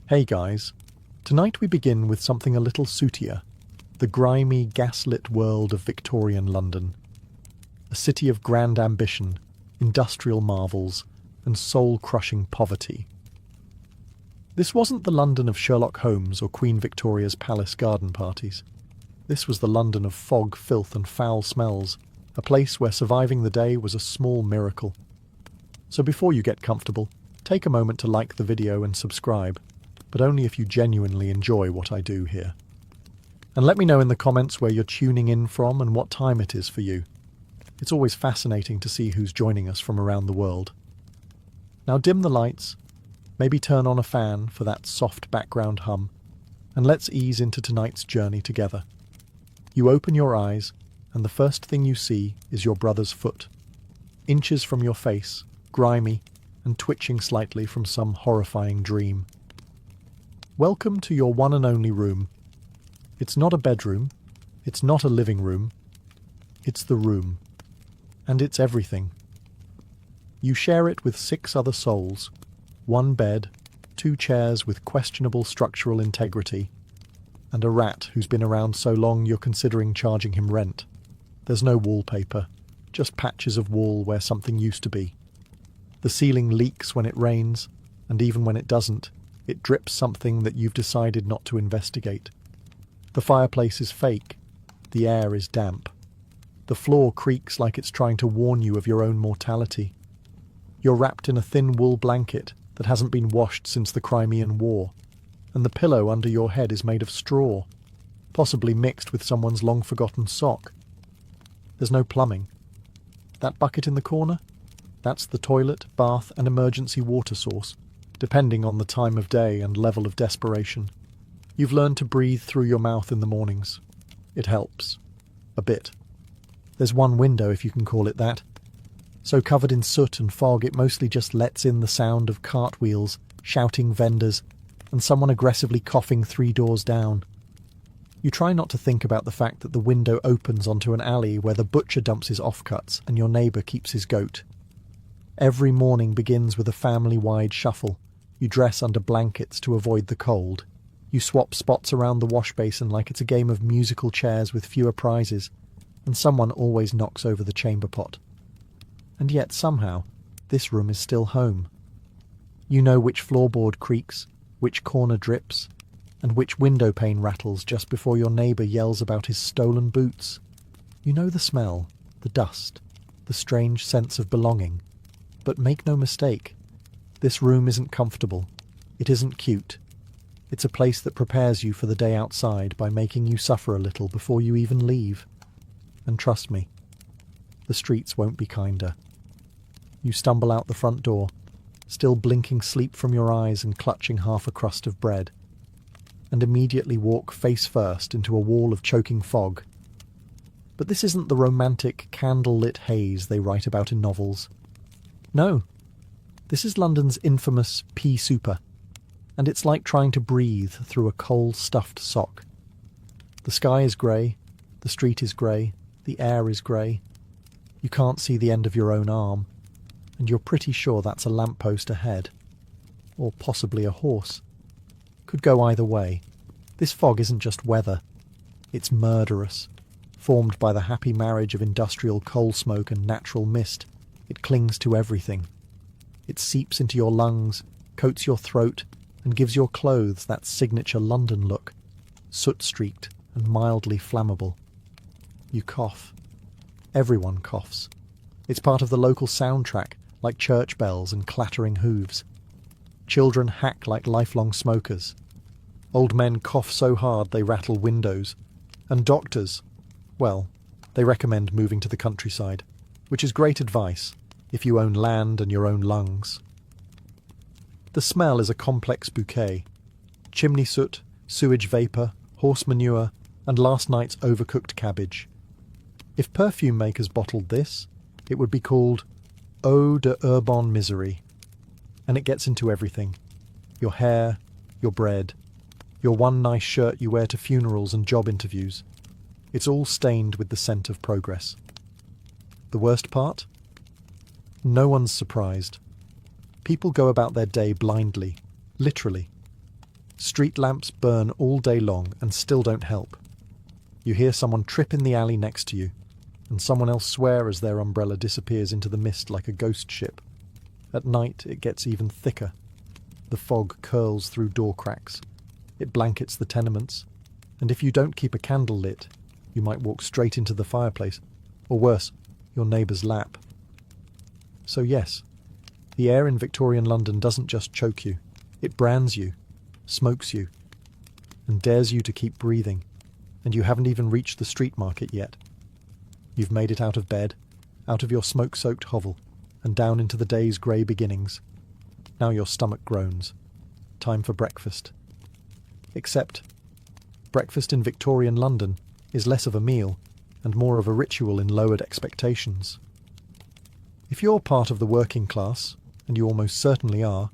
Hey guys, tonight we begin with something a little sootier, the grimy, gaslit world of Victorian London. A city of grand ambition, industrial marvels, and soul-crushing poverty. This wasn't the London of Sherlock Holmes or Queen Victoria's palace garden parties. This was the London of fog, filth, and foul smells, a place where surviving the day was a small miracle. So before you get comfortable, take a moment to like the video and subscribe, but only if you genuinely enjoy what I do here. And let me know in the comments where you're tuning in from and what time it is for you. It's always fascinating to see who's joining us from around the world. Now dim the lights, maybe turn on a fan for that soft background hum, and let's ease into tonight's journey together. You open your eyes, and the first thing you see is your brother's foot, inches from your face, grimy, and twitching slightly from some horrifying dream. Welcome to your one and only room. It's not a bedroom, it's not a living room, it's the room. And it's everything. You share it with 6 other souls, 1 bed, 2 chairs with questionable structural integrity, and a rat who's been around so long you're considering charging him rent. There's no wallpaper, just patches of wall where something used to be. The ceiling leaks when it rains, and even when it doesn't, it drips something that you've decided not to investigate. The fireplace is fake. The air is damp. The floor creaks like it's trying to warn you of your own mortality. You're wrapped in a thin wool blanket that hasn't been washed since the Crimean War, and the pillow under your head is made of straw, possibly mixed with someone's long-forgotten sock. There's no plumbing. That bucket in the corner? That's the toilet, bath, and emergency water source, depending on the time of day and level of desperation. You've learned to breathe through your mouth in the mornings. It helps. A bit. There's one window, if you can call it that. So covered in soot and fog it mostly just lets in the sound of cartwheels, shouting vendors, and someone aggressively coughing 3 doors down. You try not to think about the fact that the window opens onto an alley where the butcher dumps his offcuts and your neighbour keeps his goat. Every morning begins with a family-wide shuffle. You dress under blankets to avoid the cold. You swap spots around the wash basin like it's a game of musical chairs with fewer prizes, and someone always knocks over the chamber pot. And yet somehow, this room is still home. You know which floorboard creaks, which corner drips, and which window pane rattles just before your neighbour yells about his stolen boots. You know the smell, the dust, the strange sense of belonging. But make no mistake, this room isn't comfortable. It isn't cute. It's a place that prepares you for the day outside by making you suffer a little before you even leave. And trust me, the streets won't be kinder. You stumble out the front door, still blinking sleep from your eyes and clutching half a crust of bread, and immediately walk face first into a wall of choking fog. But this isn't the romantic, candle-lit haze they write about in novels. No, this is London's infamous pea super, and it's like trying to breathe through a coal stuffed sock. The sky is grey, the street is grey, the air is grey. You can't see the end of your own arm, and you're pretty sure that's a lamppost ahead. Or possibly a horse. Could go either way. This fog isn't just weather. It's murderous. Formed by the happy marriage of industrial coal smoke and natural mist, it clings to everything. It seeps into your lungs, coats your throat, and gives your clothes that signature London look, soot-streaked and mildly flammable. You cough. Everyone coughs. It's part of the local soundtrack, like church bells and clattering hooves. Children hack like lifelong smokers. Old men cough so hard they rattle windows. And doctors, well, they recommend moving to the countryside, which is great advice if you own land and your own lungs. The smell is a complex bouquet. Chimney soot, sewage vapour, horse manure, and last night's overcooked cabbage. If perfume makers bottled this, it would be called Eau de Urban Misery. And it gets into everything. Your hair, your bread, your one nice shirt you wear to funerals and job interviews. It's all stained with the scent of progress. The worst part? No one's surprised. People go about their day blindly, literally. Street lamps burn all day long and still don't help. You hear someone trip in the alley next to you, and someone else swear as their umbrella disappears into the mist like a ghost ship. At night it gets even thicker. The fog curls through door cracks. It blankets the tenements, and if you don't keep a candle lit, you might walk straight into the fireplace, or worse, your neighbour's lap. So yes, the air in Victorian London doesn't just choke you, it brands you, smokes you, and dares you to keep breathing, and you haven't even reached the street market yet. You've made it out of bed, out of your smoke-soaked hovel, and down into the day's grey beginnings. Now your stomach groans. Time for breakfast. Except, breakfast in Victorian London is less of a meal and more of a ritual in lowered expectations. If you're part of the working class, and you almost certainly are,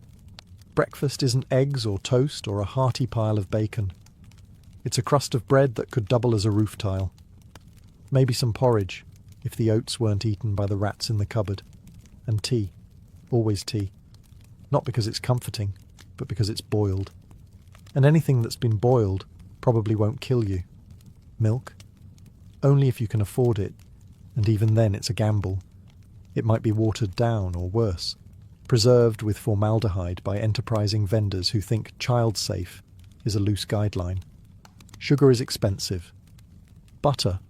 breakfast isn't eggs or toast or a hearty pile of bacon. It's a crust of bread that could double as a roof tile. Maybe some porridge, if the oats weren't eaten by the rats in the cupboard. And tea. Always tea. Not because it's comforting, but because it's boiled. And anything that's been boiled probably won't kill you. Milk? Only if you can afford it, and even then it's a gamble. It might be watered down or worse, preserved with formaldehyde by enterprising vendors who think child-safe is a loose guideline. Sugar is expensive. Butter?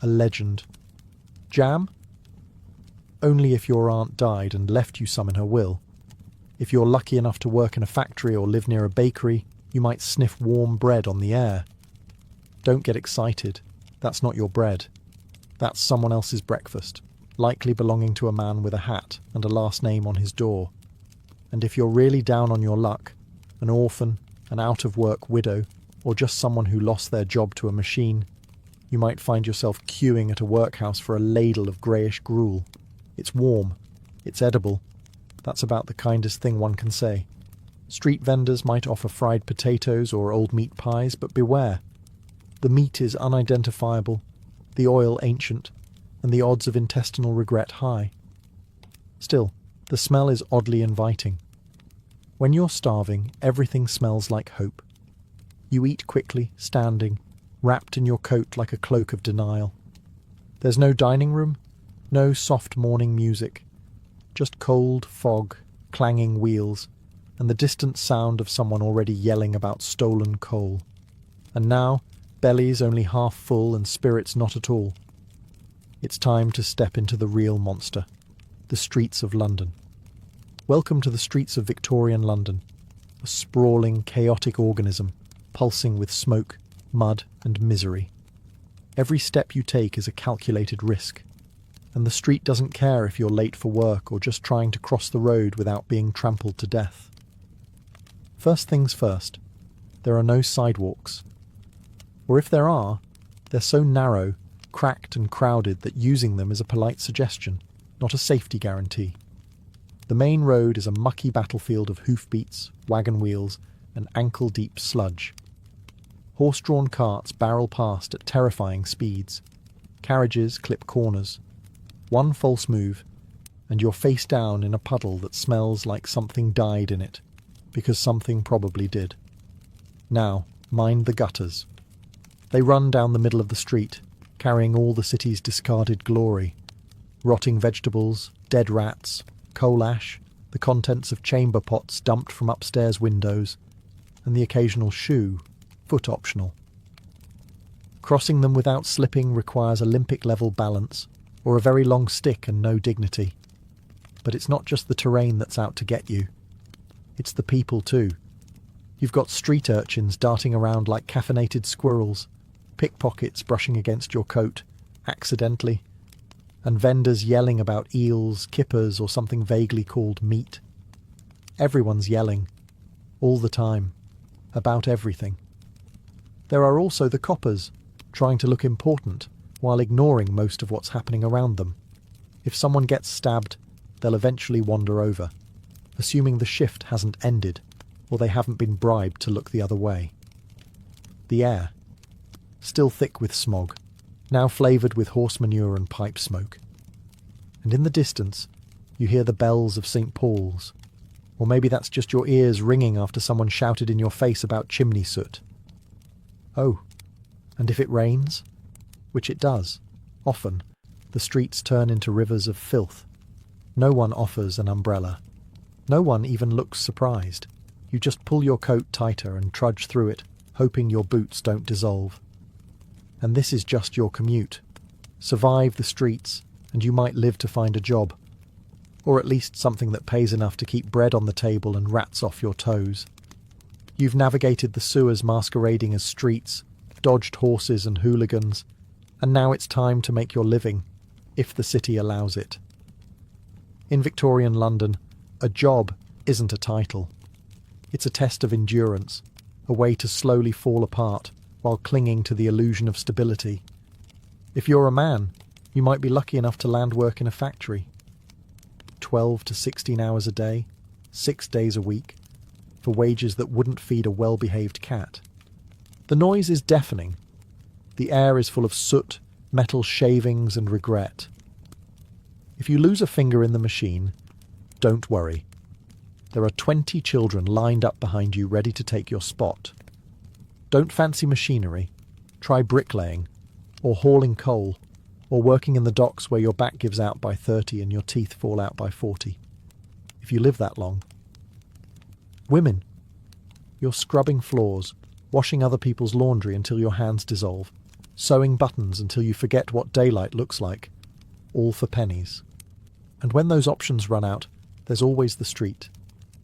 A legend. Jam? Only if your aunt died and left you some in her will. If you're lucky enough to work in a factory or live near a bakery, you might sniff warm bread on the air. Don't get excited. That's not your bread. That's someone else's breakfast, likely belonging to a man with a hat and a last name on his door. And if you're really down on your luck, an orphan, an out-of-work widow, or just someone who lost their job to a machine, you might find yourself queuing at a workhouse for a ladle of greyish gruel. It's warm. It's edible. That's about the kindest thing one can say. Street vendors might offer fried potatoes or old meat pies, but beware. The meat is unidentifiable, the oil ancient, and the odds of intestinal regret high. Still, the smell is oddly inviting. When you're starving, everything smells like hope. You eat quickly, standing, wrapped in your coat like a cloak of denial. There's no dining room, no soft morning music, just cold fog, clanging wheels, and the distant sound of someone already yelling about stolen coal. And now, bellies only half full and spirits not at all. It's time to step into the real monster, the streets of London. Welcome to the streets of Victorian London, a sprawling, chaotic organism, pulsing with smoke, mud, and misery. Every step you take is a calculated risk, and the street doesn't care if you're late for work or just trying to cross the road without being trampled to death. First things first, there are no sidewalks. Or if there are, they're so narrow, cracked and crowded that using them is a polite suggestion, not a safety guarantee. The main road is a mucky battlefield of hoofbeats, wagon wheels, and ankle-deep sludge. Horse-drawn carts barrel past at terrifying speeds. Carriages clip corners. One false move, and you're face down in a puddle that smells like something died in it, because something probably did. Now, mind the gutters. They run down the middle of the street, carrying all the city's discarded glory. Rotting vegetables, dead rats, coal ash, the contents of chamber pots dumped from upstairs windows, and the occasional shoe, foot optional. Crossing them without slipping requires Olympic-level balance, or a very long stick and no dignity. But it's not just the terrain that's out to get you. It's the people too. You've got street urchins darting around like caffeinated squirrels, pickpockets brushing against your coat, accidentally, and vendors yelling about eels, kippers, or something vaguely called meat. Everyone's yelling, all the time, about everything. There are also the coppers, trying to look important, while ignoring most of what's happening around them. If someone gets stabbed, they'll eventually wander over, assuming the shift hasn't ended, or they haven't been bribed to look the other way. The air, still thick with smog, now flavoured with horse manure and pipe smoke. And in the distance, you hear the bells of St. Paul's, Or maybe that's just your ears ringing after someone shouted in your face about chimney soot. Oh, and if it rains, which it does, often, the streets turn into rivers of filth. No one offers an umbrella. No one even looks surprised. You just pull your coat tighter and trudge through it, hoping your boots don't dissolve. And this is just your commute. Survive the streets, and you might live to find a job. Or at least something that pays enough to keep bread on the table and rats off your toes. You've navigated the sewers masquerading as streets, dodged horses and hooligans, and now it's time to make your living, if the city allows it. In Victorian London, a job isn't a title. It's a test of endurance, a way to slowly fall apart while clinging to the illusion of stability. If you're a man, you might be lucky enough to land work in a factory. 12 to 16 hours a day, 6 days a week, for wages that wouldn't feed a well-behaved cat. The noise is deafening. The air is full of soot, metal shavings and regret. If you lose a finger in the machine, don't worry. There are 20 children lined up behind you ready to take your spot. Don't fancy machinery. Try bricklaying, or hauling coal, or working in the docks where your back gives out by 30 and your teeth fall out by 40. If you live that long. Women, you're scrubbing floors, washing other people's laundry until your hands dissolve, sewing buttons until you forget what daylight looks like, all for pennies. And when those options run out, there's always the street.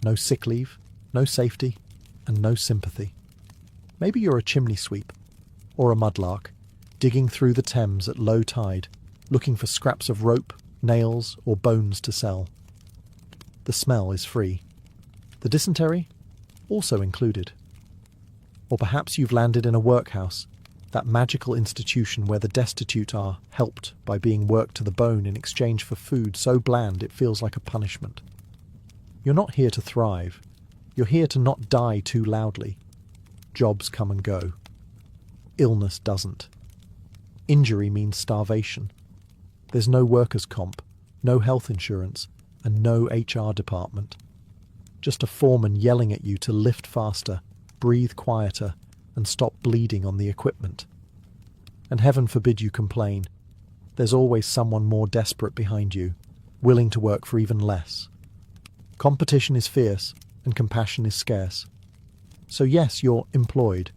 No sick leave, no safety, and no sympathy. Maybe you're a chimney sweep, or a mudlark, digging through the Thames at low tide, looking for scraps of rope, nails, or bones to sell. The smell is free. The dysentery? Also included. Or perhaps you've landed in a workhouse, that magical institution where the destitute are helped by being worked to the bone in exchange for food so bland it feels like a punishment. You're not here to thrive. You're here to not die too loudly. Jobs come and go. Illness doesn't. Injury means starvation. There's no workers' comp, no health insurance, and no HR department. Just a foreman yelling at you to lift faster, breathe quieter, and stop bleeding on the equipment. And heaven forbid you complain. There's always someone more desperate behind you, willing to work for even less. Competition is fierce, and compassion is scarce. So yes, you're employed,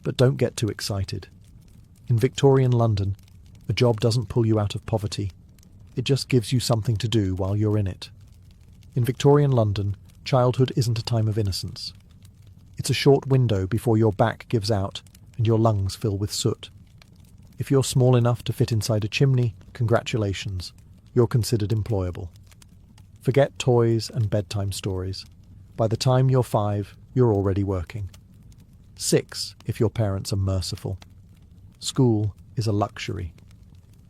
but don't get too excited. In Victorian London, a job doesn't pull you out of poverty. It just gives you something to do while you're in it. In Victorian London, childhood isn't a time of innocence. It's a short window before your back gives out and your lungs fill with soot. If you're small enough to fit inside a chimney, congratulations, you're considered employable. Forget toys and bedtime stories. By the time you're 5, you're already working. 6, if your parents are merciful. School is a luxury.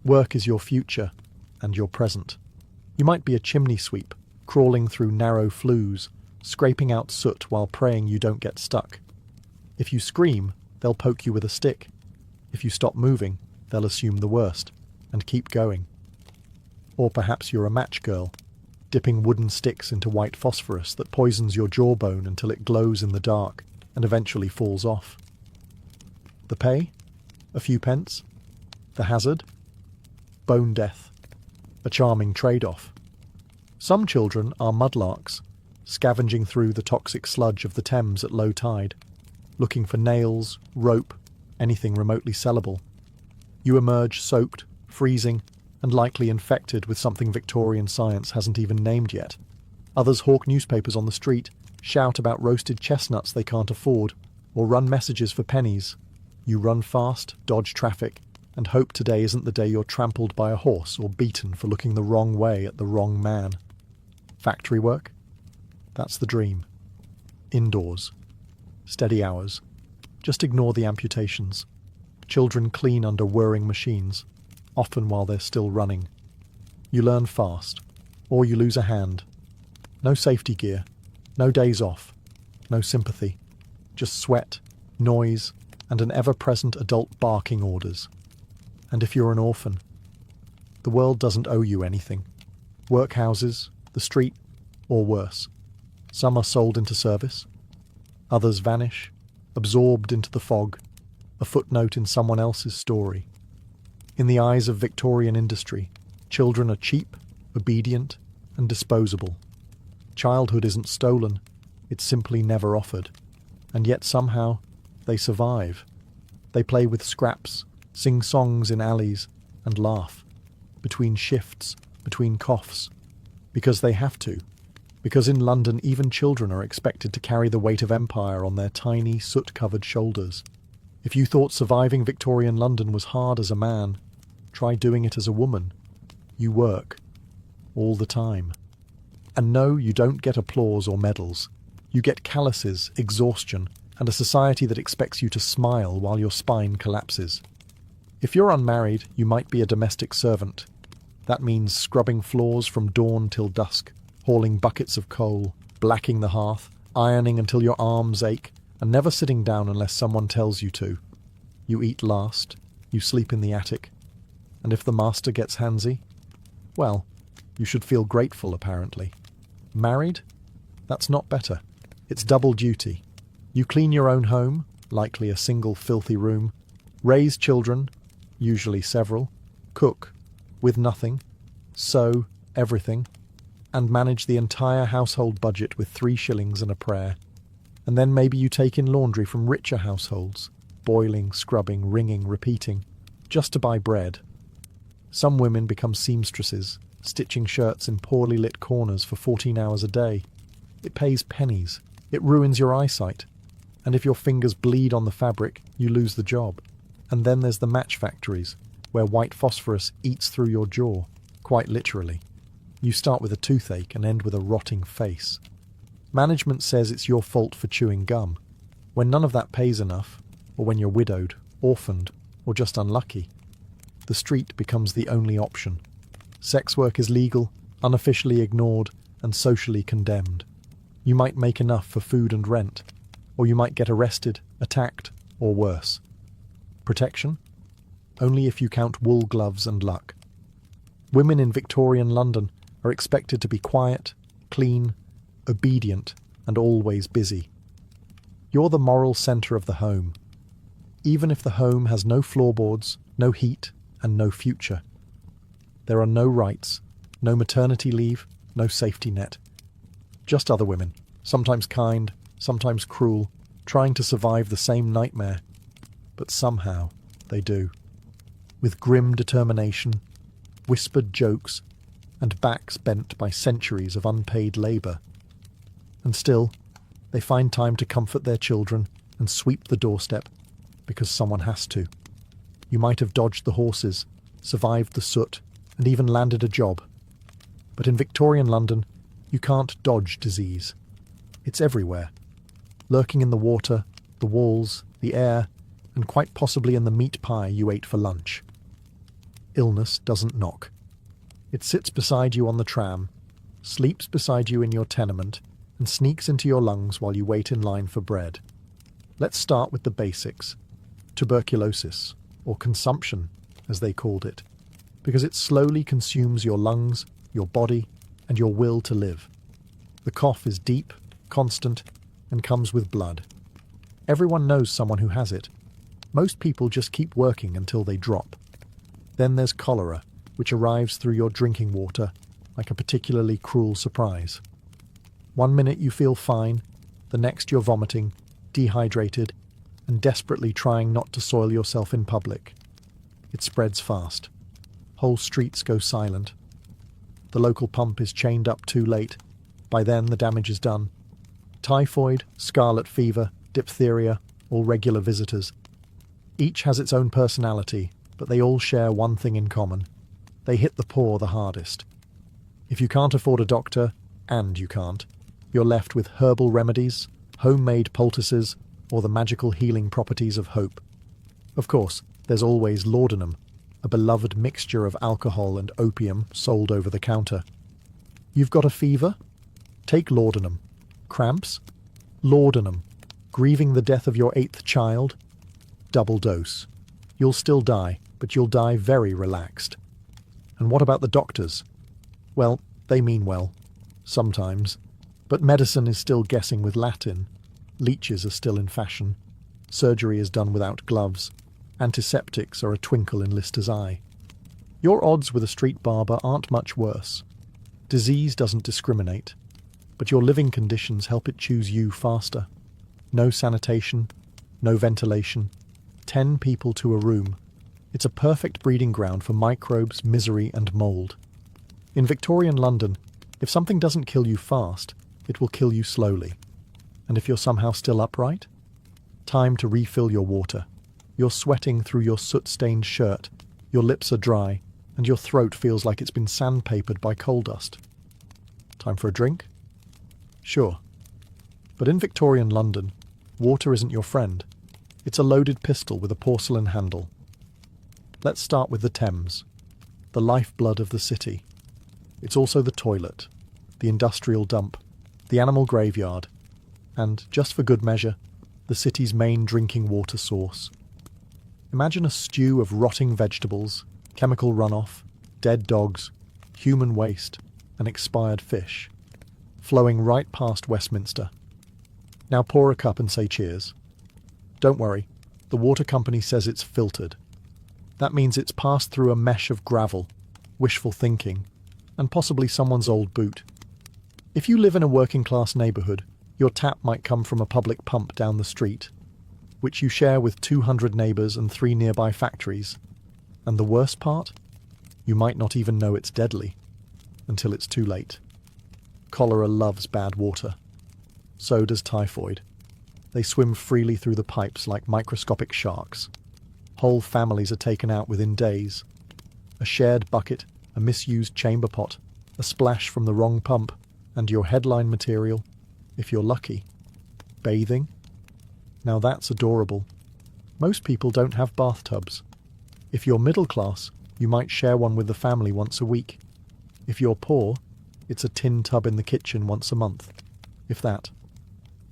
Work is your future and your present. You might be a chimney sweep, crawling through narrow flues, scraping out soot while praying you don't get stuck. If you scream, they'll poke you with a stick. If you stop moving, they'll assume the worst and keep going. Or perhaps you're a match girl, dipping wooden sticks into white phosphorus that poisons your jawbone until it glows in the dark and eventually falls off. The pay? A few pence? The hazard? Bone death. A charming trade-off. Some children are mudlarks, scavenging through the toxic sludge of the Thames at low tide, looking for nails, rope, anything remotely sellable. You emerge soaked, freezing, and likely infected with something Victorian science hasn't even named yet. Others hawk newspapers on the street, shout about roasted chestnuts they can't afford, or run messages for pennies. You run fast, dodge traffic, and hope today isn't the day you're trampled by a horse or beaten for looking the wrong way at the wrong man. Factory work? That's the dream. Indoors. Steady hours. Just ignore the amputations. Children clean under whirring machines, often while they're still running. You learn fast, or you lose a hand. No safety gear, no days off, no sympathy. Just sweat, noise, and an ever-present adult barking orders. And if you're an orphan, the world doesn't owe you anything. Workhouses, the street, or worse. Some are sold into service. Others vanish, absorbed into the fog, a footnote in someone else's story. In the eyes of Victorian industry, children are cheap, obedient, and disposable. Childhood isn't stolen, it's simply never offered. And yet somehow, they survive. They play with scraps, sing songs in alleys, and laugh. Between shifts, between coughs. Because they have to. Because in London even children are expected to carry the weight of empire on their tiny, soot-covered shoulders. If you thought surviving Victorian London was hard as a man, try doing it as a woman. You work. All the time. And no, you don't get applause or medals. You get calluses, exhaustion, and a society that expects you to smile while your spine collapses. If you're unmarried, you might be a domestic servant. That means scrubbing floors from dawn till dusk, hauling buckets of coal, blacking the hearth, ironing until your arms ache, and never sitting down unless someone tells you to. You eat last, you sleep in the attic, and if the master gets handsy, well, you should feel grateful, apparently. Married? That's not better. It's double duty. You clean your own home, likely a single filthy room, raise children, usually several, cook, with nothing, sew, everything, and manage the entire household budget with 3 shillings and a prayer. And then maybe you take in laundry from richer households, boiling, scrubbing, wringing, repeating, just to buy bread. Some women become seamstresses, stitching shirts in poorly lit corners for 14 hours a day. It pays pennies. It ruins your eyesight. And if your fingers bleed on the fabric, you lose the job. And then there's the match factories, where white phosphorus eats through your jaw, quite literally. You start with a toothache and end with a rotting face. Management says it's your fault for chewing gum, when none of that pays enough, or when you're widowed, orphaned, or just unlucky. The street becomes the only option. Sex work is legal, unofficially ignored, and socially condemned. You might make enough for food and rent, or you might get arrested, attacked, or worse. Protection? Only if you count wool gloves and luck. Women in Victorian London are expected to be quiet, clean, obedient, and always busy. You're the moral centre of the home, even if the home has no floorboards, no heat, and no future. There are no rights, no maternity leave, no safety net. Just other women, sometimes kind, sometimes cruel, trying to survive the same nightmare. But somehow they do. With grim determination, whispered jokes, and backs bent by centuries of unpaid labour. And still, they find time to comfort their children and sweep the doorstep, because someone has to. You might have dodged the horses, survived the soot, and even landed a job. But in Victorian London, you can't dodge disease. It's everywhere, lurking in the water, the walls, the air, and quite possibly in the meat pie you ate for lunch. Illness doesn't knock. It sits beside you on the tram, sleeps beside you in your tenement, and sneaks into your lungs while you wait in line for bread. Let's start with the basics. Tuberculosis, or consumption, as they called it, because it slowly consumes your lungs, your body, and your will to live. The cough is deep, constant, and comes with blood. Everyone knows someone who has it. Most people just keep working until they drop. Then there's cholera, which arrives through your drinking water like a particularly cruel surprise. One minute you feel fine, the next you're vomiting, dehydrated, and desperately trying not to soil yourself in public. It spreads fast. Whole streets go silent. The local pump is chained up too late. By then the damage is done. Typhoid, scarlet fever, diphtheria, all regular visitors. Each has its own personality, but they all share one thing in common. They hit the poor the hardest. If you can't afford a doctor, and you can't, you're left with herbal remedies, homemade poultices, or the magical healing properties of hope. Of course, there's always laudanum, a beloved mixture of alcohol and opium sold over the counter. You've got a fever? Take laudanum. Cramps? Laudanum. Grieving the death of your 8th child? Double dose. You'll still die, but you'll die very relaxed. And what about the doctors? Well, they mean well. Sometimes. But medicine is still guessing with Latin, leeches are still in fashion, surgery is done without gloves, antiseptics are a twinkle in Lister's eye. Your odds with a street barber aren't much worse. Disease doesn't discriminate, but your living conditions help it choose you faster. No sanitation, no ventilation, 10 people to a room. It's a perfect breeding ground for microbes, misery and mould. In Victorian London, if something doesn't kill you fast, it will kill you slowly. And if you're somehow still upright, time to refill your water. You're sweating through your soot-stained shirt, your lips are dry, and your throat feels like it's been sandpapered by coal dust. Time for a drink? Sure. But in Victorian London, water isn't your friend. It's a loaded pistol with a porcelain handle. Let's start with the Thames, the lifeblood of the city. It's also the toilet, the industrial dump, the animal graveyard, and, just for good measure, the city's main drinking water source. Imagine a stew of rotting vegetables, chemical runoff, dead dogs, human waste, and expired fish, flowing right past Westminster. Now pour a cup and say cheers. Don't worry, the water company says it's filtered. That means it's passed through a mesh of gravel, wishful thinking, and possibly someone's old boot. If you live in a working-class neighbourhood, your tap might come from a public pump down the street, which you share with 200 neighbours and 3 nearby factories. And the worst part? You might not even know it's deadly, until it's too late. Cholera loves bad water. So does typhoid. They swim freely through the pipes like microscopic sharks. Whole families are taken out within days. A shared bucket, a misused chamber pot, a splash from the wrong pump, and your headline material, if you're lucky. Bathing? Now that's adorable. Most people don't have bathtubs. If you're middle class, you might share one with the family once a week. If you're poor, it's a tin tub in the kitchen once a month, if that.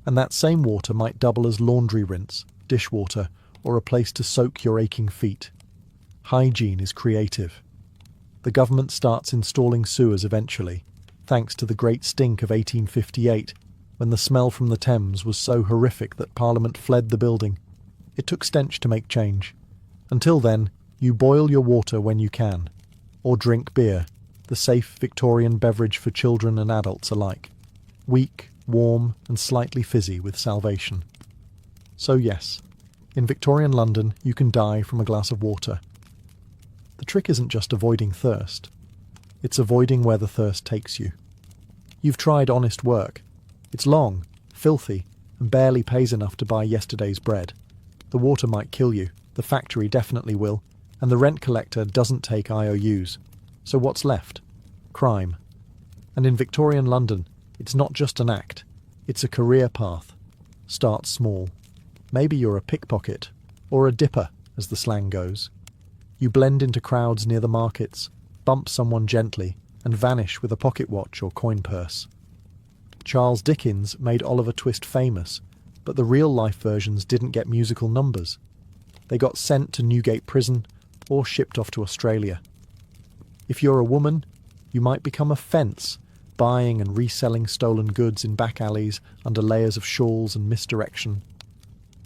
And that same water might double as laundry rinse, dishwater, or a place to soak your aching feet. Hygiene is creative. The government starts installing sewers eventually, thanks to the Great Stink of 1858, when the smell from the Thames was so horrific that Parliament fled the building. It took stench to make change. Until then, you boil your water when you can, or drink beer, the safe Victorian beverage for children and adults alike. Weak, warm, and slightly fizzy with salvation. So yes, in Victorian London you can die from a glass of water. The trick isn't just avoiding thirst. It's avoiding where the thirst takes you. You've tried honest work. It's long, filthy, and barely pays enough to buy yesterday's bread. The water might kill you, the factory definitely will, and the rent collector doesn't take IOUs. So what's left? Crime. And in Victorian London, it's not just an act, it's a career path. Start small. Maybe you're a pickpocket, or a dipper, as the slang goes. You blend into crowds near the markets, bump someone gently, and vanish with a pocket watch or coin purse. Charles Dickens made Oliver Twist famous, but the real-life versions didn't get musical numbers. They got sent to Newgate Prison or shipped off to Australia. If you're a woman, you might become a fence, buying and reselling stolen goods in back alleys under layers of shawls and misdirection.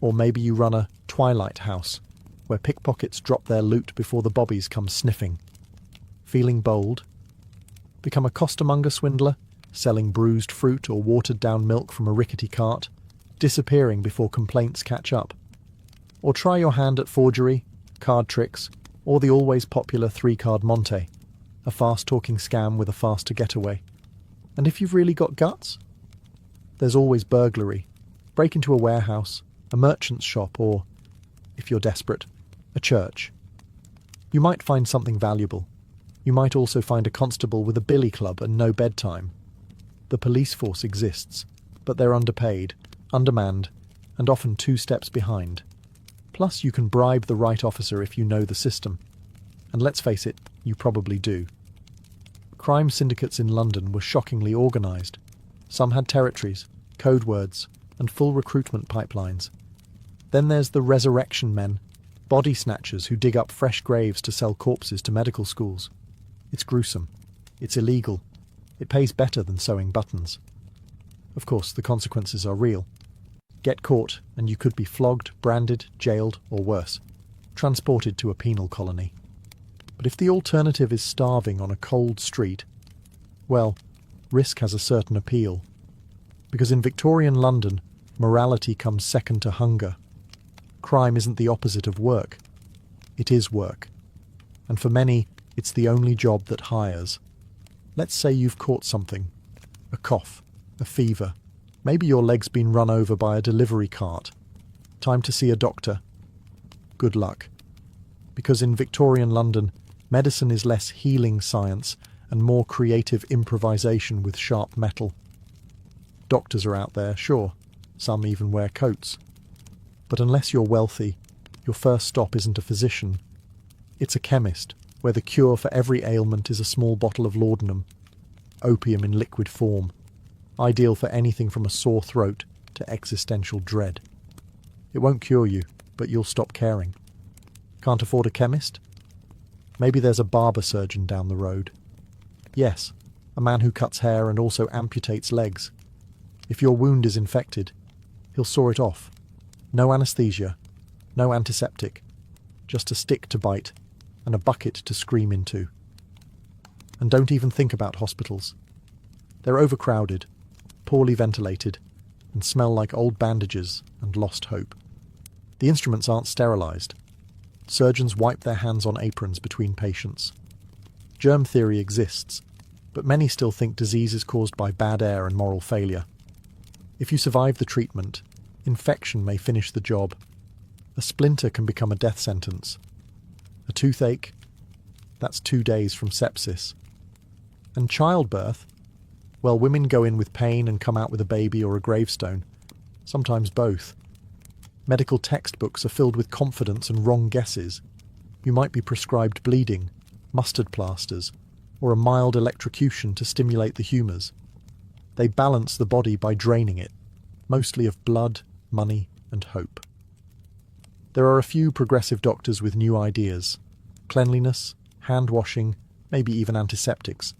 Or maybe you run a twilight house, where pickpockets drop their loot before the bobbies come sniffing. Feeling bold? Become a costermonger swindler, selling bruised fruit or watered-down milk from a rickety cart, disappearing before complaints catch up. Or try your hand at forgery, card tricks, or the always popular 3-card Monte, a fast-talking scam with a faster getaway. And if you've really got guts? There's always burglary, break into a warehouse, a merchant's shop, or, if you're desperate, a church. You might find something valuable. You might also find a constable with a billy club and no bedtime. The police force exists, but they're underpaid, undermanned, and often 2 steps behind. Plus, you can bribe the right officer if you know the system. And let's face it, you probably do. Crime syndicates in London were shockingly organised. Some had territories, code words, and full recruitment pipelines. Then there's the resurrection men, body snatchers who dig up fresh graves to sell corpses to medical schools. It's gruesome. It's illegal. It pays better than sewing buttons. Of course, the consequences are real. Get caught and you could be flogged, branded, jailed, or worse, transported to a penal colony. But if the alternative is starving on a cold street, well, risk has a certain appeal. Because in Victorian London, morality comes second to hunger. Crime isn't the opposite of work. It is work. And for many, it's the only job that hires. Let's say you've caught something. A cough, a fever. Maybe your leg's been run over by a delivery cart. Time to see a doctor. Good luck. Because in Victorian London, medicine is less healing science and more creative improvisation with sharp metal. Doctors are out there, sure. Some even wear coats. But unless you're wealthy, your first stop isn't a physician. It's a chemist, where the cure for every ailment is a small bottle of laudanum, opium in liquid form, ideal for anything from a sore throat to existential dread. It won't cure you, but you'll stop caring. Can't afford a chemist? Maybe there's a barber surgeon down the road. Yes, a man who cuts hair and also amputates legs. If your wound is infected, he'll saw it off. No anaesthesia, no antiseptic, just a stick to bite and a bucket to scream into. And don't even think about hospitals. They're overcrowded, poorly ventilated, and smell like old bandages and lost hope. The instruments aren't sterilised. Surgeons wipe their hands on aprons between patients. Germ theory exists, but many still think disease is caused by bad air and moral failure. If you survive the treatment, infection may finish the job. A splinter can become a death sentence. A toothache? That's 2 days from sepsis. And childbirth? Well, women go in with pain and come out with a baby or a gravestone. Sometimes both. Medical textbooks are filled with confidence and wrong guesses. You might be prescribed bleeding, mustard plasters, or a mild electrocution to stimulate the humours. They balance the body by draining it, mostly of blood, money, and hope. There are a few progressive doctors with new ideas. Cleanliness, hand washing, maybe even antiseptics.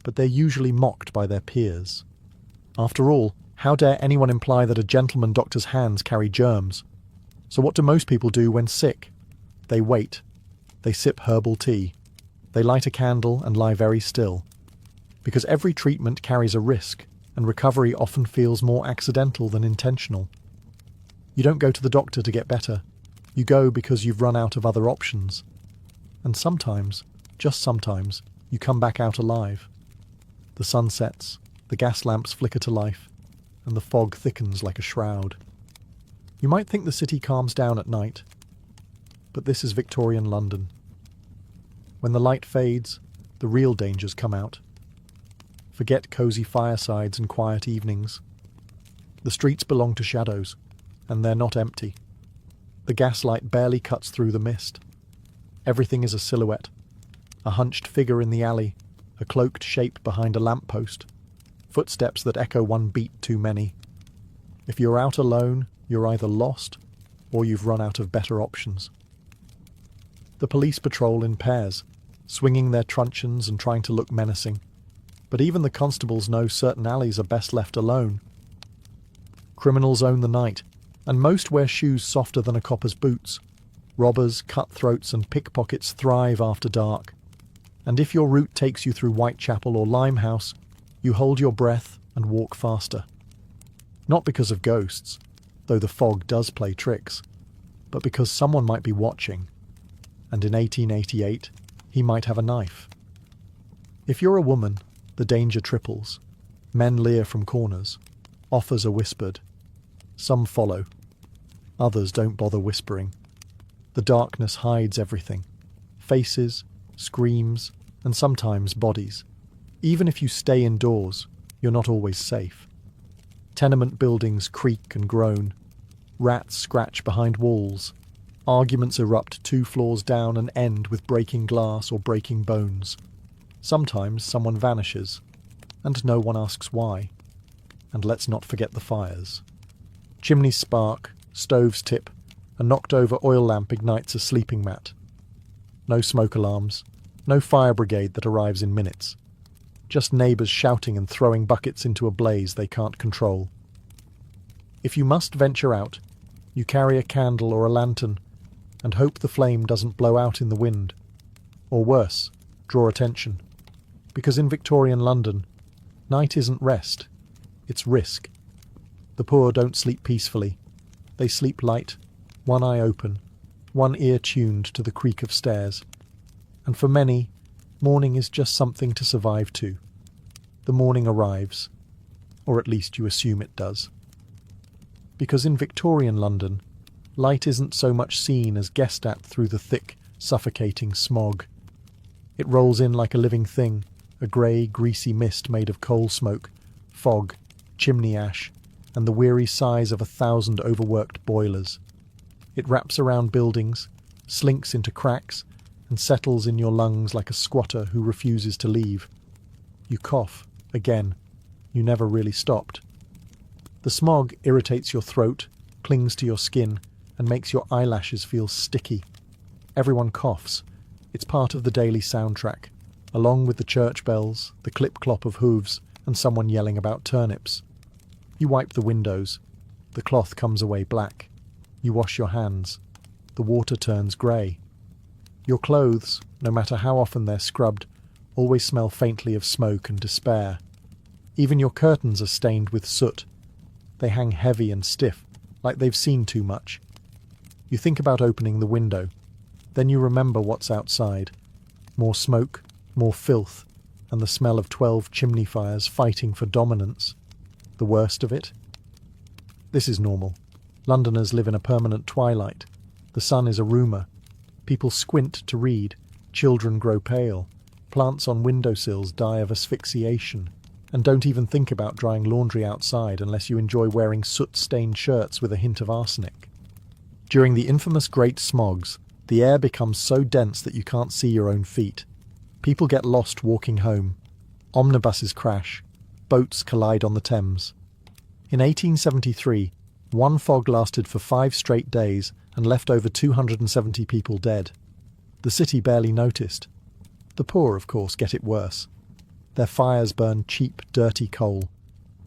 But they're usually mocked by their peers. After all, how dare anyone imply that a gentleman doctor's hands carry germs? So what do most people do when sick? They wait. They sip herbal tea. They light a candle and lie very still. Because every treatment carries a risk, and recovery often feels more accidental than intentional. You don't go to the doctor to get better. You go because you've run out of other options. And sometimes, just sometimes, you come back out alive. The sun sets, the gas lamps flicker to life, and the fog thickens like a shroud. You might think the city calms down at night, but this is Victorian London. When the light fades, the real dangers come out. Forget cosy firesides and quiet evenings. The streets belong to shadows, and they're not empty. The gaslight barely cuts through the mist. Everything is a silhouette, a hunched figure in the alley, a cloaked shape behind a lamppost, footsteps that echo one beat too many. If you're out alone, you're either lost or you've run out of better options. The police patrol in pairs, swinging their truncheons and trying to look menacing. But even the constables know certain alleys are best left alone. Criminals own the night, and most wear shoes softer than a copper's boots. Robbers, cutthroats, and pickpockets thrive after dark. And if your route takes you through Whitechapel or Limehouse, you hold your breath and walk faster. Not because of ghosts, though the fog does play tricks, but because someone might be watching. And in 1888, he might have a knife. If you're a woman, the danger triples. Men leer from corners. Offers are whispered. Some follow. Others don't bother whispering. The darkness hides everything. Faces, screams, and sometimes bodies. Even if you stay indoors, you're not always safe. Tenement buildings creak and groan. Rats scratch behind walls. Arguments erupt 2 floors down and end with breaking glass or breaking bones. Sometimes someone vanishes, and no one asks why. And let's not forget the fires. Chimneys spark, stoves tip, a knocked-over oil lamp ignites a sleeping mat. No smoke alarms, no fire brigade that arrives in minutes. just neighbours shouting and throwing buckets into a blaze they can't control. If you must venture out, you carry a candle or a lantern and hope the flame doesn't blow out in the wind. Or worse, draw attention. Because in Victorian London, night isn't rest, it's risk. The poor don't sleep peacefully. They sleep light, one eye open, one ear tuned to the creak of stairs. And for many, morning is just something to survive to. The morning arrives, or at least you assume it does. Because in Victorian London, light isn't so much seen as guessed at through the thick, suffocating smog. It rolls in like a living thing, a grey, greasy mist made of coal smoke, fog, chimney ash, and the weary sighs of 1,000 overworked boilers. It wraps around buildings, slinks into cracks, and settles in your lungs like a squatter who refuses to leave. You cough, again. You never really stopped. The smog irritates your throat, clings to your skin, and makes your eyelashes feel sticky. Everyone coughs. It's part of the daily soundtrack, along with the church bells, the clip-clop of hooves, and someone yelling about turnips. You wipe the windows. The cloth comes away black. You wash your hands. The water turns grey. Your clothes, no matter how often they're scrubbed, always smell faintly of smoke and despair. Even your curtains are stained with soot. They hang heavy and stiff, like they've seen too much. You think about opening the window. Then you remember what's outside. More smoke, more filth, and the smell of 12 chimney fires fighting for dominance. The worst of it? This is normal. Londoners live in a permanent twilight. The sun is a rumour. People squint to read. Children grow pale. Plants on windowsills die of asphyxiation. And don't even think about drying laundry outside unless you enjoy wearing soot-stained shirts with a hint of arsenic. During the infamous Great Smogs, the air becomes so dense that you can't see your own feet. People get lost walking home. Omnibuses crash. Boats collide on the Thames. In 1873, one fog lasted for 5 straight days and left over 270 people dead. The city barely noticed. The poor, of course, get it worse. Their fires burn cheap, dirty coal.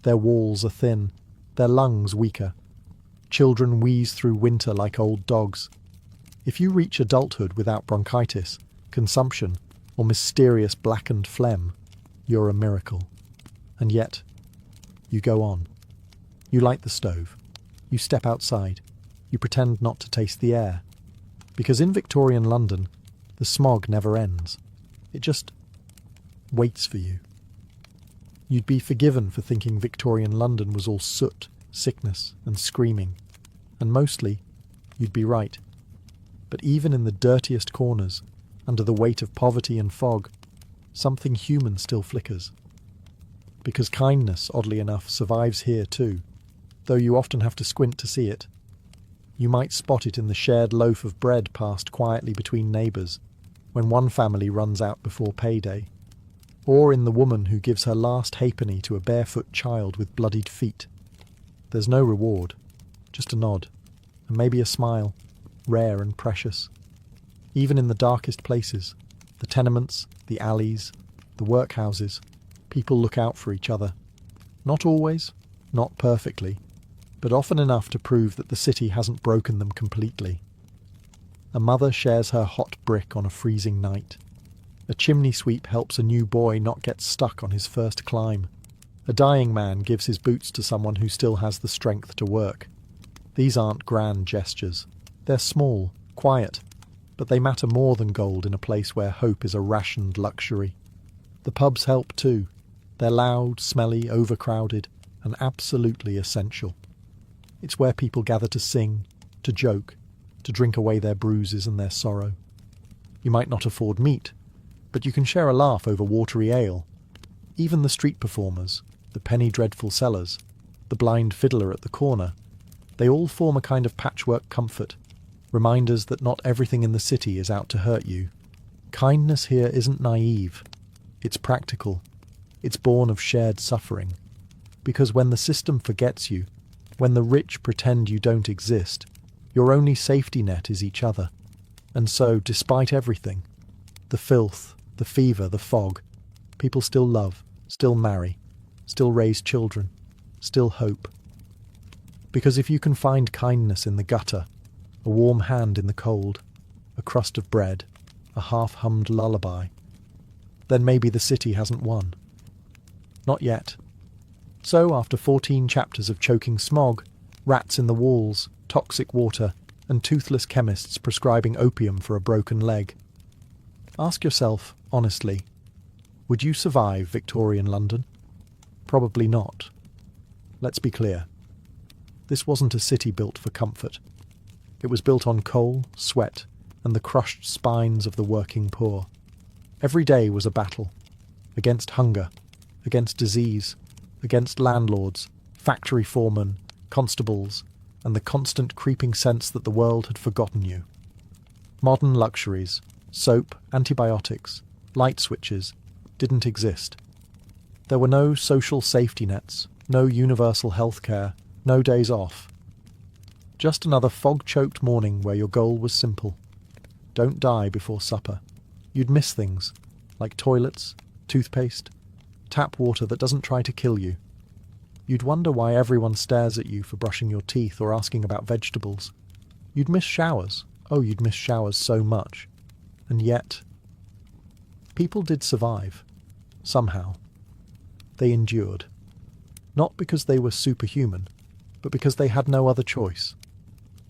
Their walls are thin. Their lungs weaker. Children wheeze through winter like old dogs. If you reach adulthood without bronchitis, consumption, or mysterious blackened phlegm, you're a miracle. And yet, you go on. You light the stove. You step outside. You pretend not to taste the air. Because in Victorian London, the smog never ends. It just waits for you. You'd be forgiven for thinking Victorian London was all soot, sickness, and screaming. And mostly, you'd be right. But even in the dirtiest corners, under the weight of poverty and fog, something human still flickers. Because kindness, oddly enough, survives here too, though you often have to squint to see it. You might spot it in the shared loaf of bread passed quietly between neighbours, when one family runs out before payday, or in the woman who gives her last halfpenny to a barefoot child with bloodied feet. There's no reward, just a nod, and maybe a smile, rare and precious. Even in the darkest places, the tenements, the alleys, the workhouses, people look out for each other. Not always, not perfectly, but often enough to prove that the city hasn't broken them completely. A mother shares her hot brick on a freezing night. A chimney sweep helps a new boy not get stuck on his first climb. A dying man gives his boots to someone who still has the strength to work. These aren't grand gestures. They're small, quiet, but they matter more than gold in a place where hope is a rationed luxury. The pubs help too. They're loud, smelly, overcrowded, and absolutely essential. It's where people gather to sing, to joke, to drink away their bruises and their sorrow. You might not afford meat, but you can share a laugh over watery ale. Even the street performers, the penny dreadful sellers, the blind fiddler at the corner, they all form a kind of patchwork comfort, reminders that not everything in the city is out to hurt you. Kindness here isn't naive. It's practical. It's born of shared suffering. Because when the system forgets you, when the rich pretend you don't exist, your only safety net is each other. And so, despite everything, the filth, the fever, the fog, people still love, still marry, still raise children, still hope. Because if you can find kindness in the gutter, a warm hand in the cold, a crust of bread, a half-hummed lullaby, then maybe the city hasn't won. Not yet. So, after 14 chapters of choking smog, rats in the walls, toxic water, and toothless chemists prescribing opium for a broken leg, ask yourself, honestly, would you survive Victorian London? Probably not. Let's be clear. This wasn't a city built for comfort. It was built on coal, sweat, and the crushed spines of the working poor. Every day was a battle. Against hunger, against disease, against landlords, factory foremen, constables, and the constant creeping sense that the world had forgotten you. Modern luxuries, soap, antibiotics, light switches, didn't exist. There were no social safety nets, no universal health care, no days off. Just another fog-choked morning where your goal was simple. Don't die before supper. You'd miss things, like toilets, toothpaste, tap water that doesn't try to kill you. You'd wonder why everyone stares at you for brushing your teeth or asking about vegetables. You'd miss showers. Oh, you'd miss showers so much. And yet, people did survive. Somehow. They endured. Not because they were superhuman, but because they had no other choice.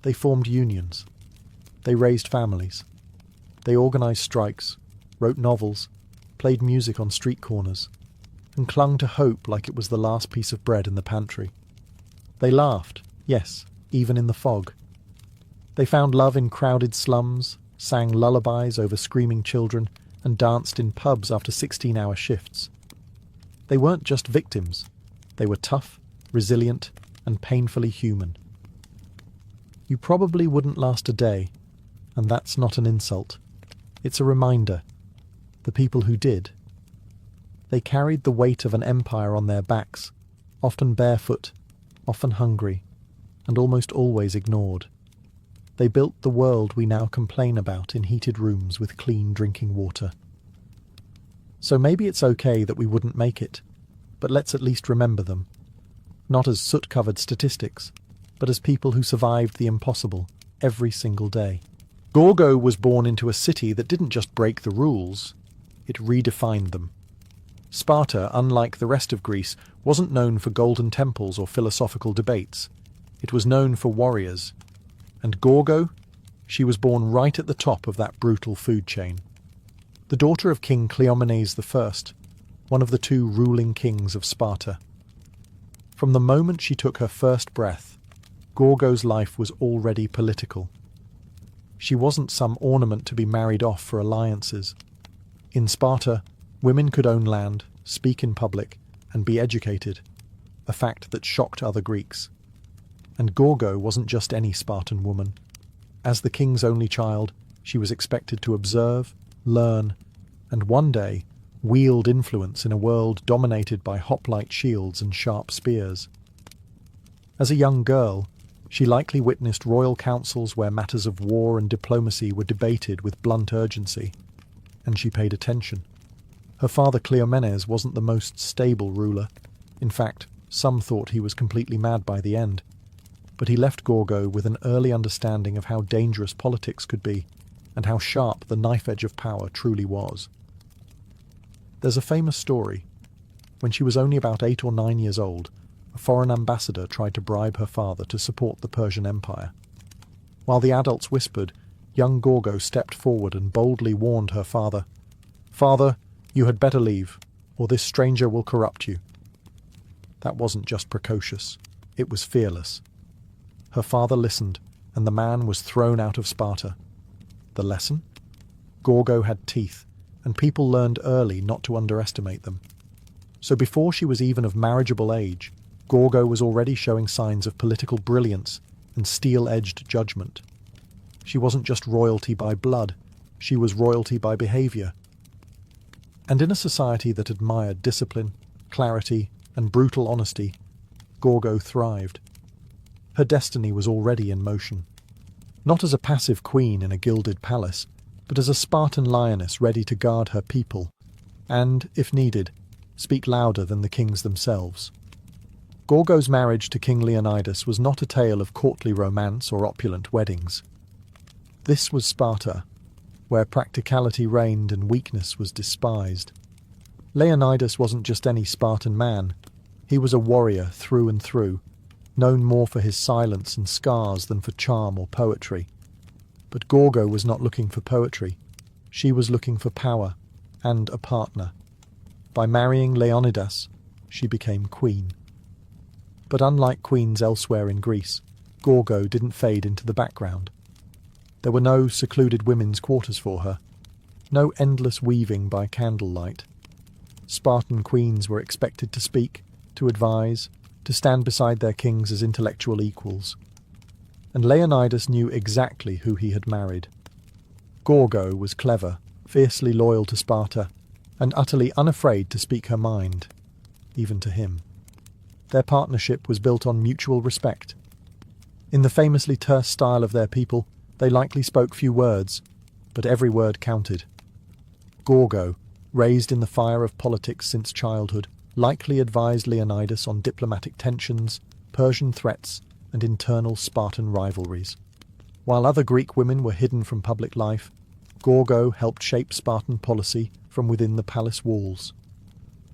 They formed unions. They raised families. They organised strikes, wrote novels, played music on street corners, and clung to hope like it was the last piece of bread in the pantry. They laughed, yes, even in the fog. They found love in crowded slums, sang lullabies over screaming children, and danced in pubs after 16-hour shifts. They weren't just victims. They were tough, resilient, and painfully human. You probably wouldn't last a day, and that's not an insult. It's a reminder. The people who did. They carried the weight of an empire on their backs, often barefoot, often hungry, and almost always ignored. They built the world we now complain about in heated rooms with clean drinking water. So maybe it's okay that we wouldn't make it, but let's at least remember them. Not as soot-covered statistics, but as people who survived the impossible every single day. Gorgo was born into a city that didn't just break the rules, it redefined them. Sparta, unlike the rest of Greece, wasn't known for golden temples or philosophical debates. It was known for warriors. And Gorgo? She was born right at the top of that brutal food chain. The daughter of King Cleomenes I, one of the two ruling kings of Sparta. From the moment she took her first breath, Gorgo's life was already political. She wasn't some ornament to be married off for alliances. In Sparta, women could own land, speak in public, and be educated, a fact that shocked other Greeks. And Gorgo wasn't just any Spartan woman. As the king's only child, she was expected to observe, learn, and one day wield influence in a world dominated by hoplite shields and sharp spears. As a young girl, she likely witnessed royal councils where matters of war and diplomacy were debated with blunt urgency, and she paid attention. Her father Cleomenes wasn't the most stable ruler. In fact, some thought he was completely mad by the end. But he left Gorgo with an early understanding of how dangerous politics could be, and how sharp the knife edge of power truly was. There's a famous story. When she was only about 8 or 9 years old, a foreign ambassador tried to bribe her father to support the Persian Empire. While the adults whispered, young Gorgo stepped forward and boldly warned her father, "Father, you had better leave, or this stranger will corrupt you." That wasn't just precocious, it was fearless. Her father listened, and the man was thrown out of Sparta. The lesson? Gorgo had teeth, and people learned early not to underestimate them. So before she was even of marriageable age, Gorgo was already showing signs of political brilliance and steel-edged judgment. She wasn't just royalty by blood, she was royalty by behaviour. And in a society that admired discipline, clarity, and brutal honesty, Gorgo thrived. Her destiny was already in motion. Not as a passive queen in a gilded palace, but as a Spartan lioness ready to guard her people, and, if needed, speak louder than the kings themselves. Gorgo's marriage to King Leonidas was not a tale of courtly romance or opulent weddings. This was Sparta, where practicality reigned and weakness was despised. Leonidas wasn't just any Spartan man. He was a warrior through and through, known more for his silence and scars than for charm or poetry. But Gorgo was not looking for poetry. She was looking for power and a partner. By marrying Leonidas, she became queen. But unlike queens elsewhere in Greece, Gorgo didn't fade into the background. There were no secluded women's quarters for her, no endless weaving by candlelight. Spartan queens were expected to speak, to advise, to stand beside their kings as intellectual equals. And Leonidas knew exactly who he had married. Gorgo was clever, fiercely loyal to Sparta, and utterly unafraid to speak her mind, even to him. Their partnership was built on mutual respect. In the famously terse style of their people, they likely spoke few words, but every word counted. Gorgo, raised in the fire of politics since childhood, likely advised Leonidas on diplomatic tensions, Persian threats, and internal Spartan rivalries. While other Greek women were hidden from public life, Gorgo helped shape Spartan policy from within the palace walls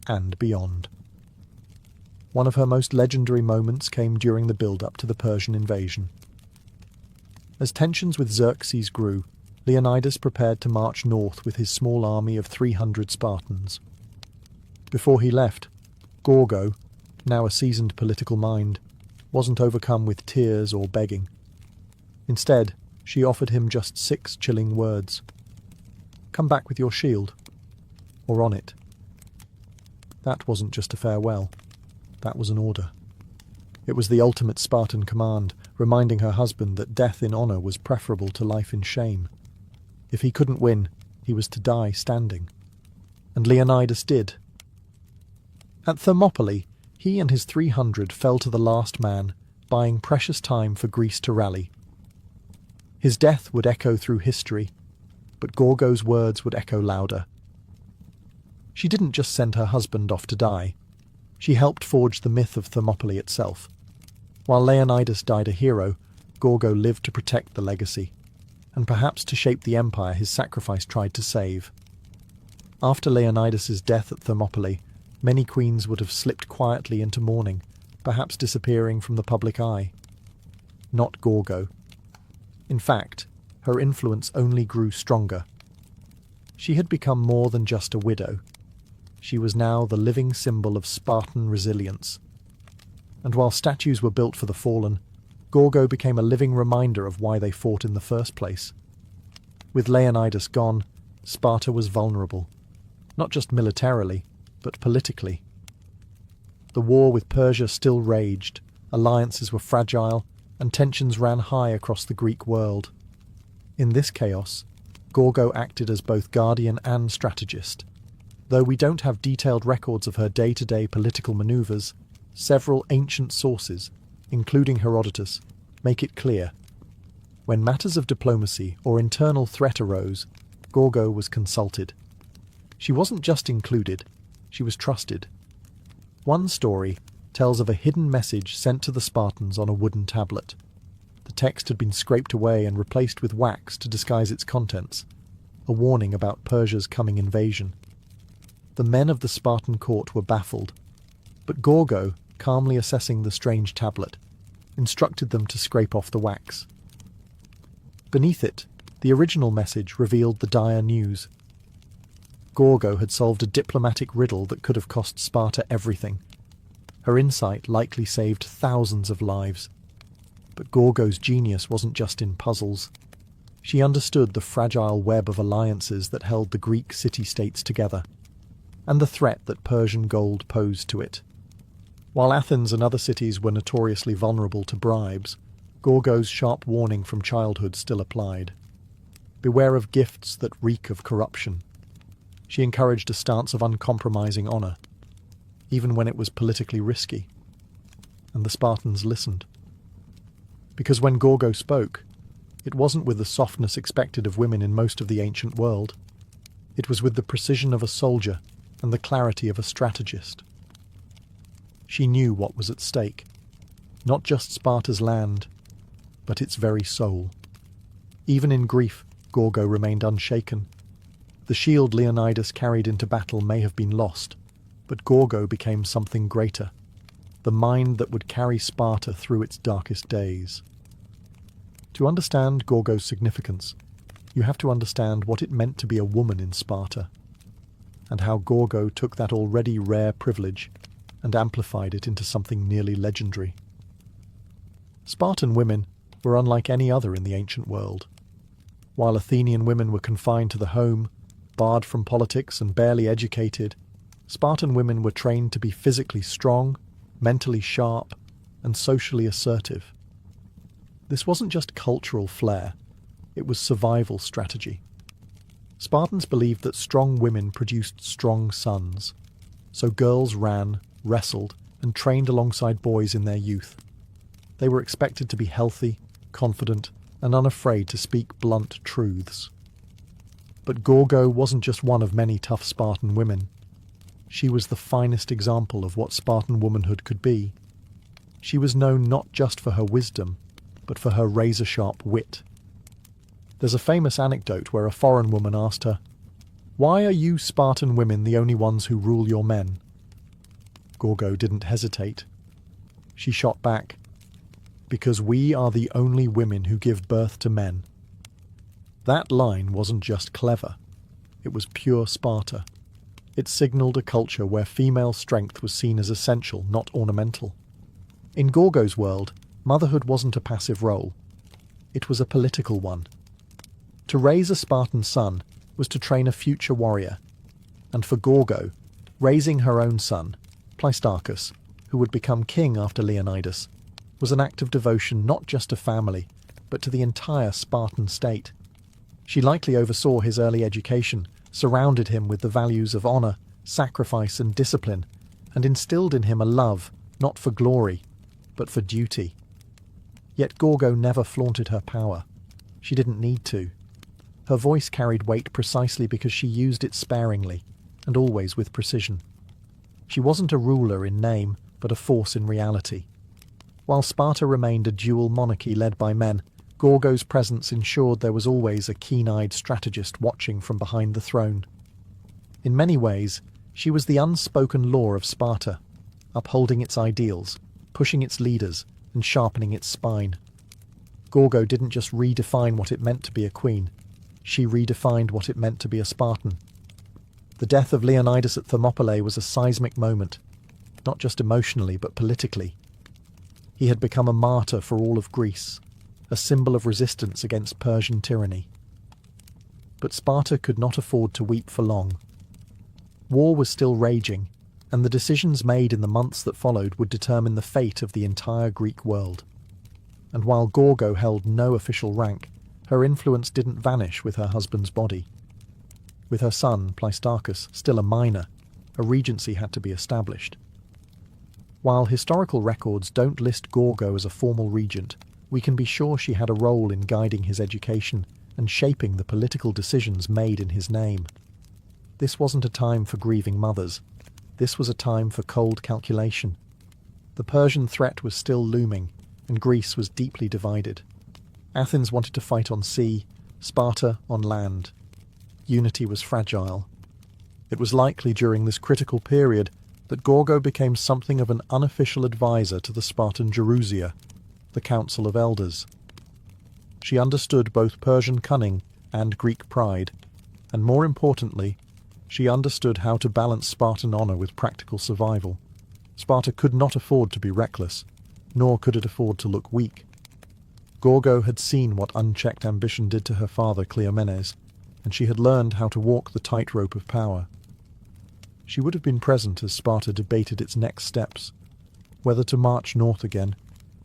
and beyond. One of her most legendary moments came during the build-up to the Persian invasion. As tensions with Xerxes grew, Leonidas prepared to march north with his small army of 300 Spartans. Before he left, Gorgo, now a seasoned political mind, wasn't overcome with tears or begging. Instead, she offered him just 6 chilling words. "Come back with your shield," or "on it." That wasn't just a farewell. That was an order. It was the ultimate Spartan command, reminding her husband that death in honour was preferable to life in shame. If he couldn't win, he was to die standing. And Leonidas did. At Thermopylae, he and his 300 fell to the last man, buying precious time for Greece to rally. His death would echo through history, but Gorgo's words would echo louder. She didn't just send her husband off to die. She helped forge the myth of Thermopylae itself. While Leonidas died a hero, Gorgo lived to protect the legacy, and perhaps to shape the empire his sacrifice tried to save. After Leonidas's death at Thermopylae, many queens would have slipped quietly into mourning, perhaps disappearing from the public eye. Not Gorgo. In fact, her influence only grew stronger. She had become more than just a widow. She was now the living symbol of Spartan resilience. And while statues were built for the fallen, Gorgo became a living reminder of why they fought in the first place. With Leonidas gone, Sparta was vulnerable, not just militarily, but politically. The war with Persia still raged, alliances were fragile, and tensions ran high across the Greek world. In this chaos, Gorgo acted as both guardian and strategist. Though we don't have detailed records of her day-to-day political maneuvers, several ancient sources, including Herodotus, make it clear. When matters of diplomacy or internal threat arose, Gorgo was consulted. She wasn't just included, she was trusted. One story tells of a hidden message sent to the Spartans on a wooden tablet. The text had been scraped away and replaced with wax to disguise its contents, a warning about Persia's coming invasion. The men of the Spartan court were baffled, but Gorgo, calmly assessing the strange tablet, instructed them to scrape off the wax. Beneath it, the original message revealed the dire news. Gorgo had solved a diplomatic riddle that could have cost Sparta everything. Her insight likely saved thousands of lives. But Gorgo's genius wasn't just in puzzles. She understood the fragile web of alliances that held the Greek city-states together, and the threat that Persian gold posed to it. While Athens and other cities were notoriously vulnerable to bribes, Gorgo's sharp warning from childhood still applied. Beware of gifts that reek of corruption. She encouraged a stance of uncompromising honour, even when it was politically risky. And the Spartans listened. Because when Gorgo spoke, it wasn't with the softness expected of women in most of the ancient world. It was with the precision of a soldier, and the clarity of a strategist. She knew what was at stake, not just Sparta's land, but its very soul. Even in grief, Gorgo remained unshaken. The shield Leonidas carried into battle may have been lost, but Gorgo became something greater, the mind that would carry Sparta through its darkest days. To understand Gorgo's significance, you have to understand what it meant to be a woman in Sparta, and how Gorgo took that already rare privilege and amplified it into something nearly legendary. Spartan women were unlike any other in the ancient world. While Athenian women were confined to the home, barred from politics and barely educated, Spartan women were trained to be physically strong, mentally sharp, and socially assertive. This wasn't just cultural flair, it was survival strategy. Spartans believed that strong women produced strong sons, so girls ran, wrestled, and trained alongside boys in their youth. They were expected to be healthy, confident, and unafraid to speak blunt truths. But Gorgo wasn't just one of many tough Spartan women. She was the finest example of what Spartan womanhood could be. She was known not just for her wisdom, but for her razor-sharp wit. There's a famous anecdote where a foreign woman asked her, "Why are you Spartan women the only ones who rule your men?" Gorgo didn't hesitate. She shot back, "Because we are the only women who give birth to men." That line wasn't just clever, it was pure Sparta. It signalled a culture where female strength was seen as essential, not ornamental. In Gorgo's world, motherhood wasn't a passive role. It was a political one. To raise a Spartan son was to train a future warrior, and for Gorgo, raising her own son, Pleistarchus, who would become king after Leonidas, was an act of devotion not just to family, but to the entire Spartan state. She likely oversaw his early education, surrounded him with the values of honour, sacrifice and discipline, and instilled in him a love, not for glory, but for duty. Yet Gorgo never flaunted her power. She didn't need to. Her voice carried weight precisely because she used it sparingly, and always with precision. She wasn't a ruler in name, but a force in reality. While Sparta remained a dual monarchy led by men, Gorgo's presence ensured there was always a keen-eyed strategist watching from behind the throne. In many ways, she was the unspoken law of Sparta, upholding its ideals, pushing its leaders, and sharpening its spine. Gorgo didn't just redefine what it meant to be a queen, she redefined what it meant to be a Spartan. The death of Leonidas at Thermopylae was a seismic moment, not just emotionally but politically. He had become a martyr for all of Greece, a symbol of resistance against Persian tyranny. But Sparta could not afford to weep for long. War was still raging, and the decisions made in the months that followed would determine the fate of the entire Greek world. And while Gorgo held no official rank, her influence didn't vanish with her husband's body. With her son, Pleistarchus, still a minor, a regency had to be established. While historical records don't list Gorgo as a formal regent, we can be sure she had a role in guiding his education and shaping the political decisions made in his name. This wasn't a time for grieving mothers. This was a time for cold calculation. The Persian threat was still looming, and Greece was deeply divided. Athens wanted to fight on sea, Sparta on land. Unity was fragile. It was likely during this critical period that Gorgo became something of an unofficial advisor to the Spartan Gerousia, the Council of Elders. She understood both Persian cunning and Greek pride, and more importantly, she understood how to balance Spartan honour with practical survival. Sparta could not afford to be reckless, nor could it afford to look weak. Gorgo had seen what unchecked ambition did to her father Cleomenes, and she had learned how to walk the tightrope of power. She would have been present as Sparta debated its next steps, whether to march north again,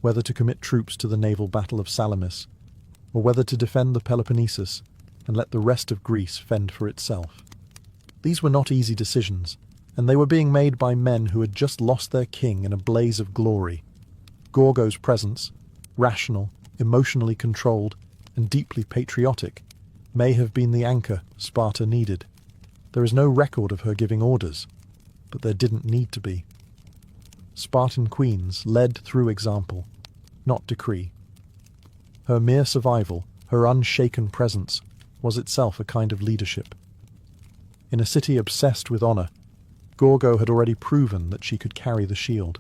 whether to commit troops to the naval battle of Salamis, or whether to defend the Peloponnesus and let the rest of Greece fend for itself. These were not easy decisions, and they were being made by men who had just lost their king in a blaze of glory. Gorgo's presence, rational, emotionally controlled, and deeply patriotic, may have been the anchor Sparta needed. There is no record of her giving orders, but there didn't need to be. Spartan queens led through example, not decree. Her mere survival, her unshaken presence, was itself a kind of leadership. In a city obsessed with honour, Gorgo had already proven that she could carry the shield.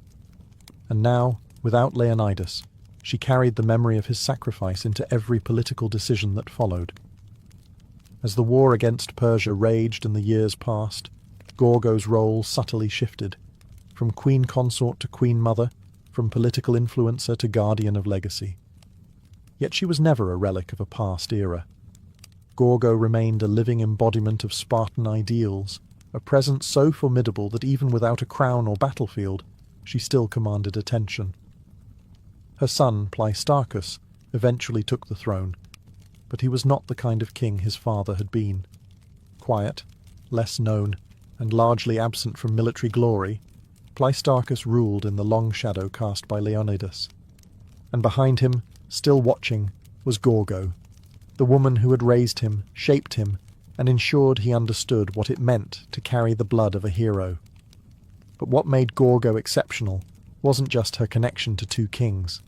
And now, without Leonidas, she carried the memory of his sacrifice into every political decision that followed. As the war against Persia raged and the years passed, Gorgo's role subtly shifted, from queen consort to queen mother, from political influencer to guardian of legacy. Yet she was never a relic of a past era. Gorgo remained a living embodiment of Spartan ideals, a presence so formidable that even without a crown or battlefield, she still commanded attention. Her son, Pleistarchus, eventually took the throne, but he was not the kind of king his father had been. Quiet, less known, and largely absent from military glory, Pleistarchus ruled in the long shadow cast by Leonidas. And behind him, still watching, was Gorgo, the woman who had raised him, shaped him, and ensured he understood what it meant to carry the blood of a hero. But what made Gorgo exceptional wasn't just her connection to two kings.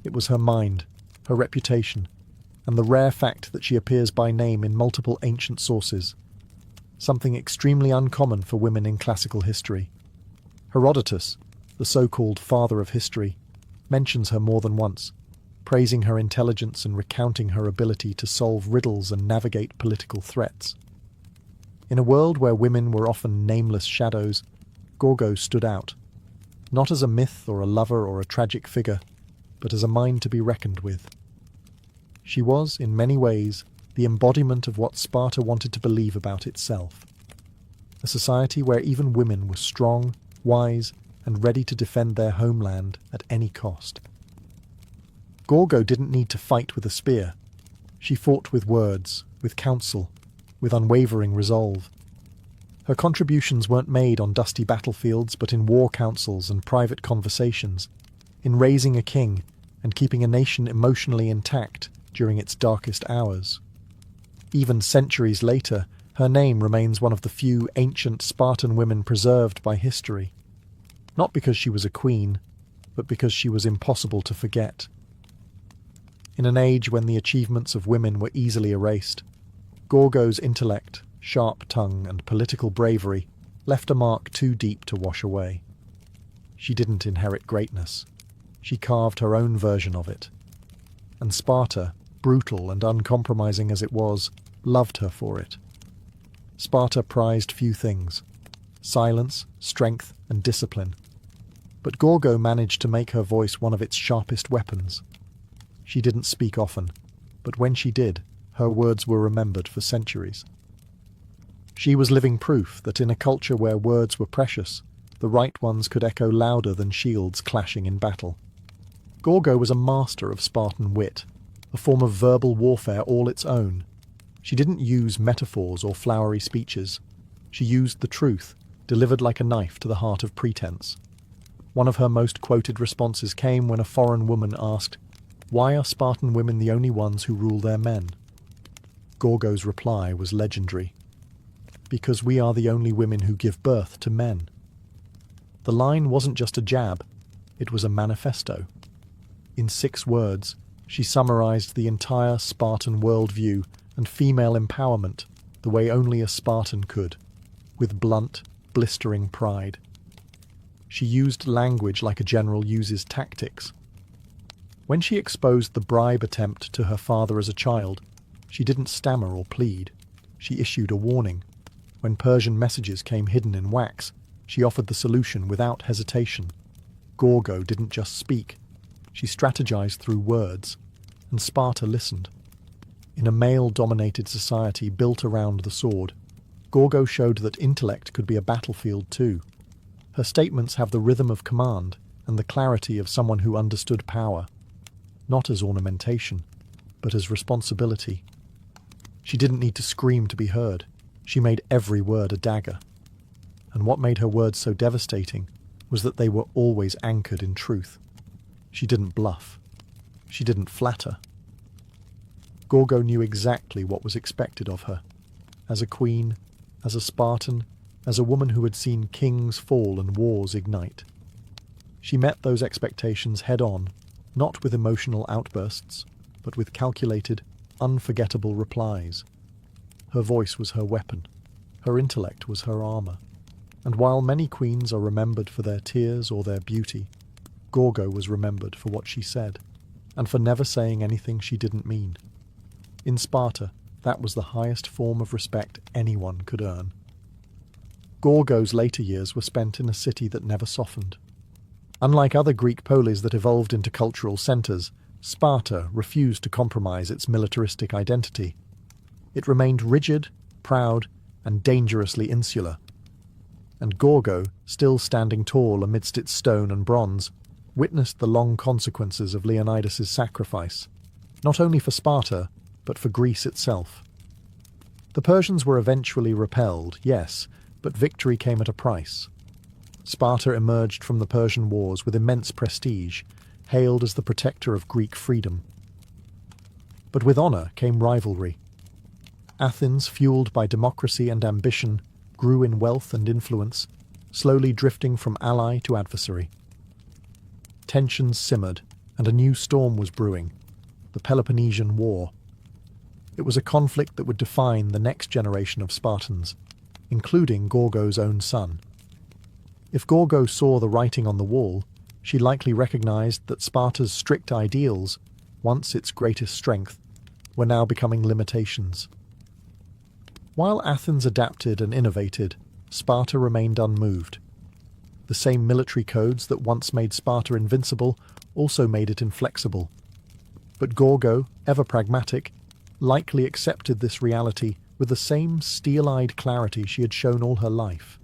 It was her mind, her reputation, and the rare fact that she appears by name in multiple ancient sources, something extremely uncommon for women in classical history. Herodotus, the so-called father of history, mentions her more than once, praising her intelligence and recounting her ability to solve riddles and navigate political threats. In a world where women were often nameless shadows, Gorgo stood out, not as a myth or a lover or a tragic figure, but as a mind to be reckoned with. She was, in many ways, the embodiment of what Sparta wanted to believe about itself. A society where even women were strong, wise, and ready to defend their homeland at any cost. Gorgo didn't need to fight with a spear. She fought with words, with counsel, with unwavering resolve. Her contributions weren't made on dusty battlefields, but in war councils and private conversations, in raising a king and keeping a nation emotionally intact during its darkest hours. Even centuries later, her name remains one of the few ancient Spartan women preserved by history. Not because she was a queen, but because she was impossible to forget. In an age when the achievements of women were easily erased, Gorgo's intellect, sharp tongue, and political bravery left a mark too deep to wash away. She didn't inherit greatness. She carved her own version of it. And Sparta, brutal and uncompromising as it was, loved her for it. Sparta prized few things: silence, strength, and discipline. But Gorgo managed to make her voice one of its sharpest weapons. She didn't speak often, but when she did, her words were remembered for centuries. She was living proof that in a culture where words were precious, the right ones could echo louder than shields clashing in battle. Gorgo was a master of Spartan wit, a form of verbal warfare all its own. She didn't use metaphors or flowery speeches. She used the truth, delivered like a knife to the heart of pretense. One of her most quoted responses came when a foreign woman asked, "Why are Spartan women the only ones who rule their men?" Gorgo's reply was legendary. "Because we are the only women who give birth to men." The line wasn't just a jab, it was a manifesto. In 6 words, she summarized the entire Spartan worldview and female empowerment the way only a Spartan could, with blunt, blistering pride. She used language like a general uses tactics. When she exposed the bribe attempt to her father as a child, she didn't stammer or plead. She issued a warning. When Persian messages came hidden in wax, she offered the solution without hesitation. Gorgo didn't just speak. She strategized through words, and Sparta listened. In a male-dominated society built around the sword, Gorgo showed that intellect could be a battlefield too. Her statements have the rhythm of command and the clarity of someone who understood power, not as ornamentation, but as responsibility. She didn't need to scream to be heard. She made every word a dagger. And what made her words so devastating was that they were always anchored in truth. She didn't bluff. She didn't flatter. Gorgo knew exactly what was expected of her. As a queen, as a Spartan, as a woman who had seen kings fall and wars ignite. She met those expectations head-on, not with emotional outbursts, but with calculated, unforgettable replies. Her voice was her weapon. Her intellect was her armour. And while many queens are remembered for their tears or their beauty, Gorgo was remembered for what she said, and for never saying anything she didn't mean. In Sparta, that was the highest form of respect anyone could earn. Gorgo's later years were spent in a city that never softened. Unlike other Greek polis that evolved into cultural centres, Sparta refused to compromise its militaristic identity. It remained rigid, proud, and dangerously insular. And Gorgo, still standing tall amidst its stone and bronze, witnessed the long consequences of Leonidas's sacrifice, not only for Sparta, but for Greece itself. The Persians were eventually repelled, yes, but victory came at a price. Sparta emerged from the Persian Wars with immense prestige, hailed as the protector of Greek freedom. But with honour came rivalry. Athens, fueled by democracy and ambition, grew in wealth and influence, slowly drifting from ally to adversary. Tensions simmered, and a new storm was brewing, the Peloponnesian War. It was a conflict that would define the next generation of Spartans, including Gorgo's own son. If Gorgo saw the writing on the wall, she likely recognized that Sparta's strict ideals, once its greatest strength, were now becoming limitations. While Athens adapted and innovated, Sparta remained unmoved. The same military codes that once made Sparta invincible also made it inflexible. But Gorgo, ever pragmatic, likely accepted this reality with the same steel-eyed clarity she had shown all her life.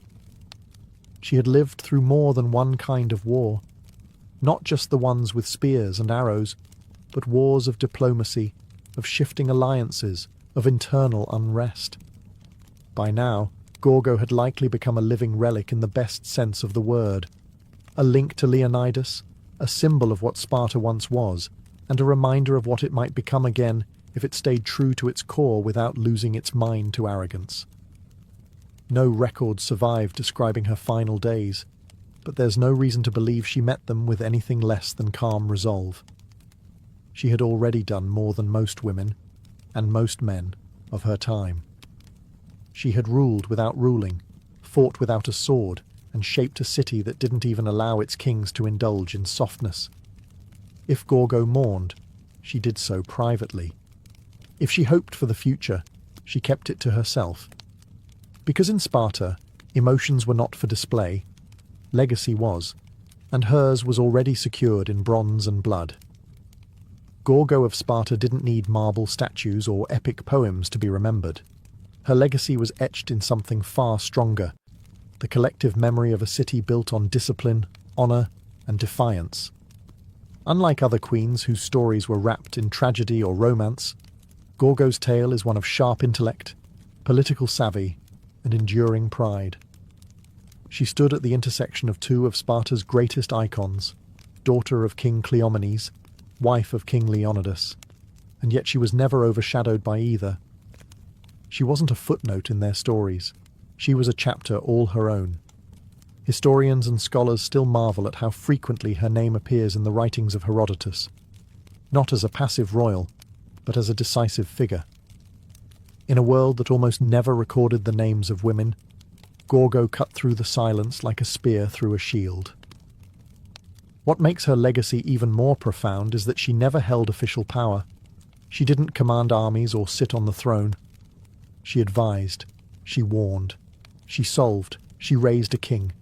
She had lived through more than one kind of war, not just the ones with spears and arrows, but wars of diplomacy, of shifting alliances, of internal unrest. By now, Gorgo had likely become a living relic in the best sense of the word, a link to Leonidas, a symbol of what Sparta once was, and a reminder of what it might become again if it stayed true to its core without losing its mind to arrogance. No records survive describing her final days, but there's no reason to believe she met them with anything less than calm resolve. She had already done more than most women, and most men, of her time. She had ruled without ruling, fought without a sword, and shaped a city that didn't even allow its kings to indulge in softness. If Gorgo mourned, she did so privately. If she hoped for the future, she kept it to herself. Because in Sparta, emotions were not for display, legacy was, and hers was already secured in bronze and blood. Gorgo of Sparta didn't need marble statues or epic poems to be remembered. Her legacy was etched in something far stronger, the collective memory of a city built on discipline, honour, and defiance. Unlike other queens whose stories were wrapped in tragedy or romance, Gorgo's tale is one of sharp intellect, political savvy, and enduring pride. She stood at the intersection of two of Sparta's greatest icons, daughter of King Cleomenes, wife of King Leonidas, and yet she was never overshadowed by either. She wasn't a footnote in their stories. She was a chapter all her own. Historians and scholars still marvel at how frequently her name appears in the writings of Herodotus, not as a passive royal, but as a decisive figure. In a world that almost never recorded the names of women, Gorgo cut through the silence like a spear through a shield. What makes her legacy even more profound is that she never held official power. She didn't command armies or sit on the throne. She advised, she warned, she solved, she raised a king,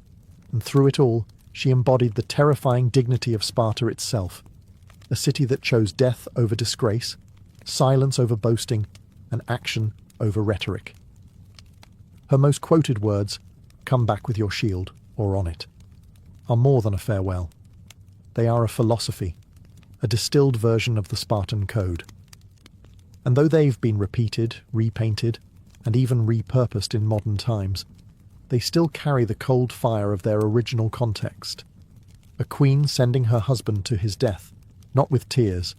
and through it all, she embodied the terrifying dignity of Sparta itself, a city that chose death over disgrace, silence over boasting, and action over rhetoric. Her most quoted words, "Come back with your shield, or on it," are more than a farewell. They are a philosophy, a distilled version of the Spartan code. And though they've been repeated, repainted, and even repurposed in modern times, they still carry the cold fire of their original context. A queen sending her husband to his death, not with tears,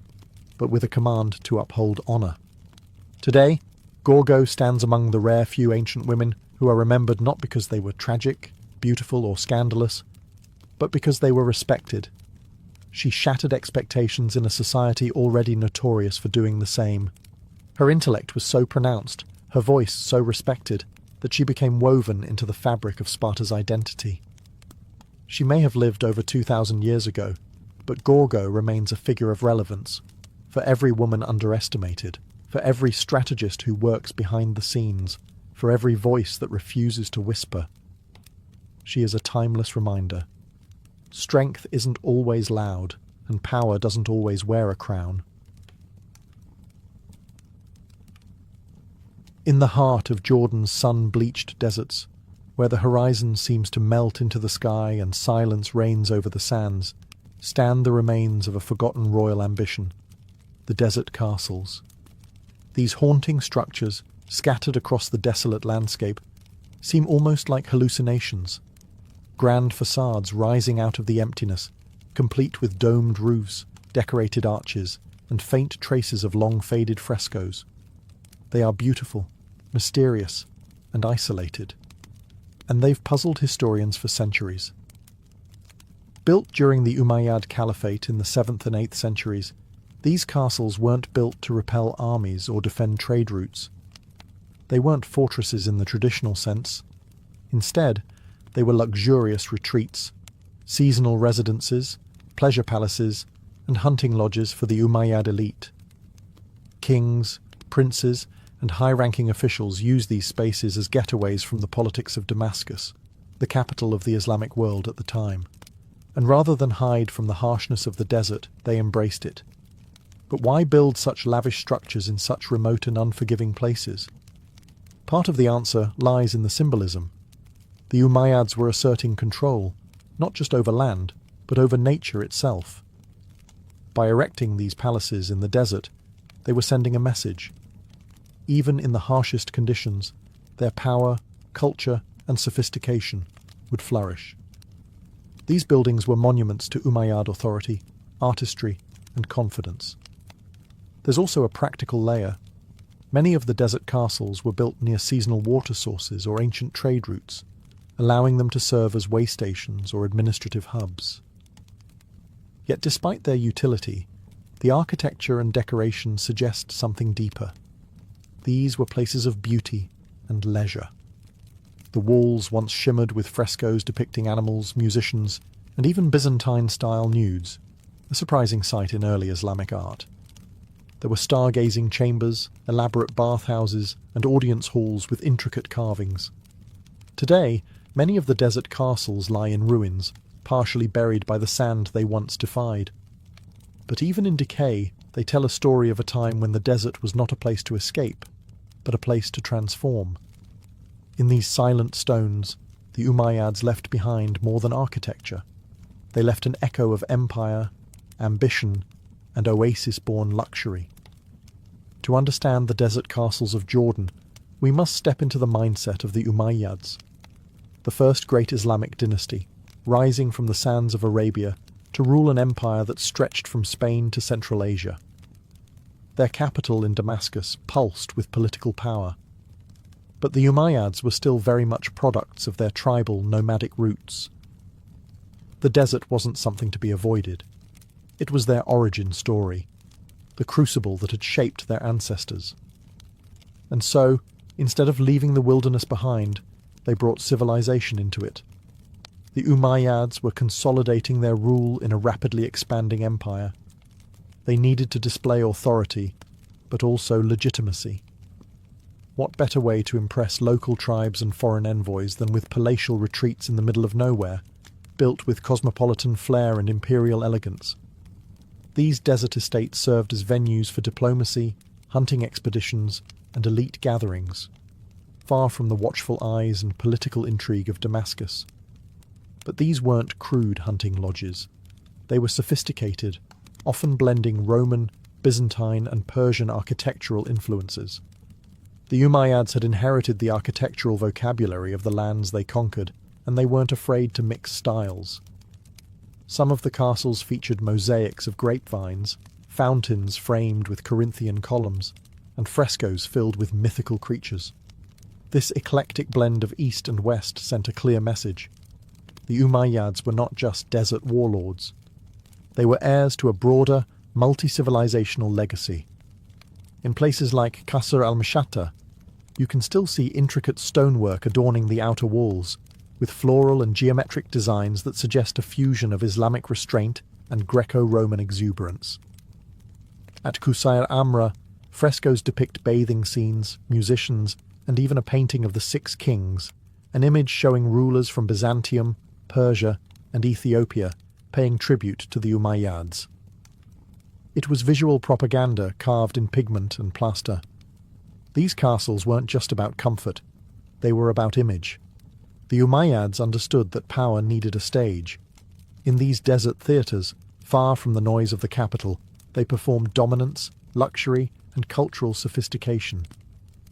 but with a command to uphold honour. Today, Gorgo stands among the rare few ancient women who are remembered not because they were tragic, beautiful, or scandalous, but because they were respected. She shattered expectations in a society already notorious for doing the same. Her intellect was so pronounced, her voice so respected, that she became woven into the fabric of Sparta's identity. She may have lived over 2,000 years ago, but Gorgo remains a figure of relevance, for every woman underestimated, for every strategist who works behind the scenes, for every voice that refuses to whisper. She is a timeless reminder. Strength isn't always loud, and power doesn't always wear a crown. In the heart of Jordan's sun-bleached deserts, where the horizon seems to melt into the sky and silence reigns over the sands, stand the remains of a forgotten royal ambition, the desert castles. These haunting structures, scattered across the desolate landscape, seem almost like hallucinations. Grand facades rising out of the emptiness, complete with domed roofs, decorated arches, and faint traces of long-faded frescoes. They are beautiful, mysterious, and isolated, and they've puzzled historians for centuries. Built during the Umayyad Caliphate in the 7th and 8th centuries, these castles weren't built to repel armies or defend trade routes. They weren't fortresses in the traditional sense. Instead, they were luxurious retreats, seasonal residences, pleasure palaces, and hunting lodges for the Umayyad elite. Kings, princes, and high-ranking officials used these spaces as getaways from the politics of Damascus, the capital of the Islamic world at the time. And rather than hide from the harshness of the desert, they embraced it. But why build such lavish structures in such remote and unforgiving places? Part of the answer lies in the symbolism. The Umayyads were asserting control, not just over land, but over nature itself. By erecting these palaces in the desert, they were sending a message. Even in the harshest conditions, their power, culture, and sophistication would flourish. These buildings were monuments to Umayyad authority, artistry, and confidence. There's also a practical layer. Many of the desert castles were built near seasonal water sources or ancient trade routes, allowing them to serve as way stations or administrative hubs. Yet despite their utility, the architecture and decoration suggest something deeper. These were places of beauty and leisure. The walls once shimmered with frescoes depicting animals, musicians, and even Byzantine-style nudes, a surprising sight in early Islamic art. There were stargazing chambers, elaborate bathhouses, and audience halls with intricate carvings. Today, many of the desert castles lie in ruins, partially buried by the sand they once defied. But even in decay, they tell a story of a time when the desert was not a place to escape, but a place to transform. In these silent stones, the Umayyads left behind more than architecture. They left an echo of empire, ambition, and oasis-born luxury. To understand the desert castles of Jordan, we must step into the mindset of the Umayyads, the first great Islamic dynasty, rising from the sands of Arabia to rule an empire that stretched from Spain to Central Asia. Their capital in Damascus pulsed with political power. But the Umayyads were still very much products of their tribal, nomadic roots. The desert wasn't something to be avoided. It was their origin story, the crucible that had shaped their ancestors. And so, instead of leaving the wilderness behind, they brought civilization into it. The Umayyads were consolidating their rule in a rapidly expanding empire. They needed to display authority, but also legitimacy. What better way to impress local tribes and foreign envoys than with palatial retreats in the middle of nowhere, built with cosmopolitan flair and imperial elegance? These desert estates served as venues for diplomacy, hunting expeditions, and elite gatherings, far from the watchful eyes and political intrigue of Damascus. But these weren't crude hunting lodges. They were sophisticated, often blending Roman, Byzantine, and Persian architectural influences. The Umayyads had inherited the architectural vocabulary of the lands they conquered, and they weren't afraid to mix styles. Some of the castles featured mosaics of grapevines, fountains framed with Corinthian columns, and frescoes filled with mythical creatures. This eclectic blend of East and West sent a clear message. The Umayyads were not just desert warlords. They were heirs to a broader, multi-civilizational legacy. In places like Qasr al-Mashatta, you can still see intricate stonework adorning the outer walls, with floral and geometric designs that suggest a fusion of Islamic restraint and Greco-Roman exuberance. At Qusayr Amra, frescoes depict bathing scenes, musicians, and even a painting of the Six Kings, an image showing rulers from Byzantium, Persia, and Ethiopia paying tribute to the Umayyads. It was visual propaganda carved in pigment and plaster. These castles weren't just about comfort, they were about image. The Umayyads understood that power needed a stage. In these desert theatres, far from the noise of the capital, they performed dominance, luxury, and cultural sophistication.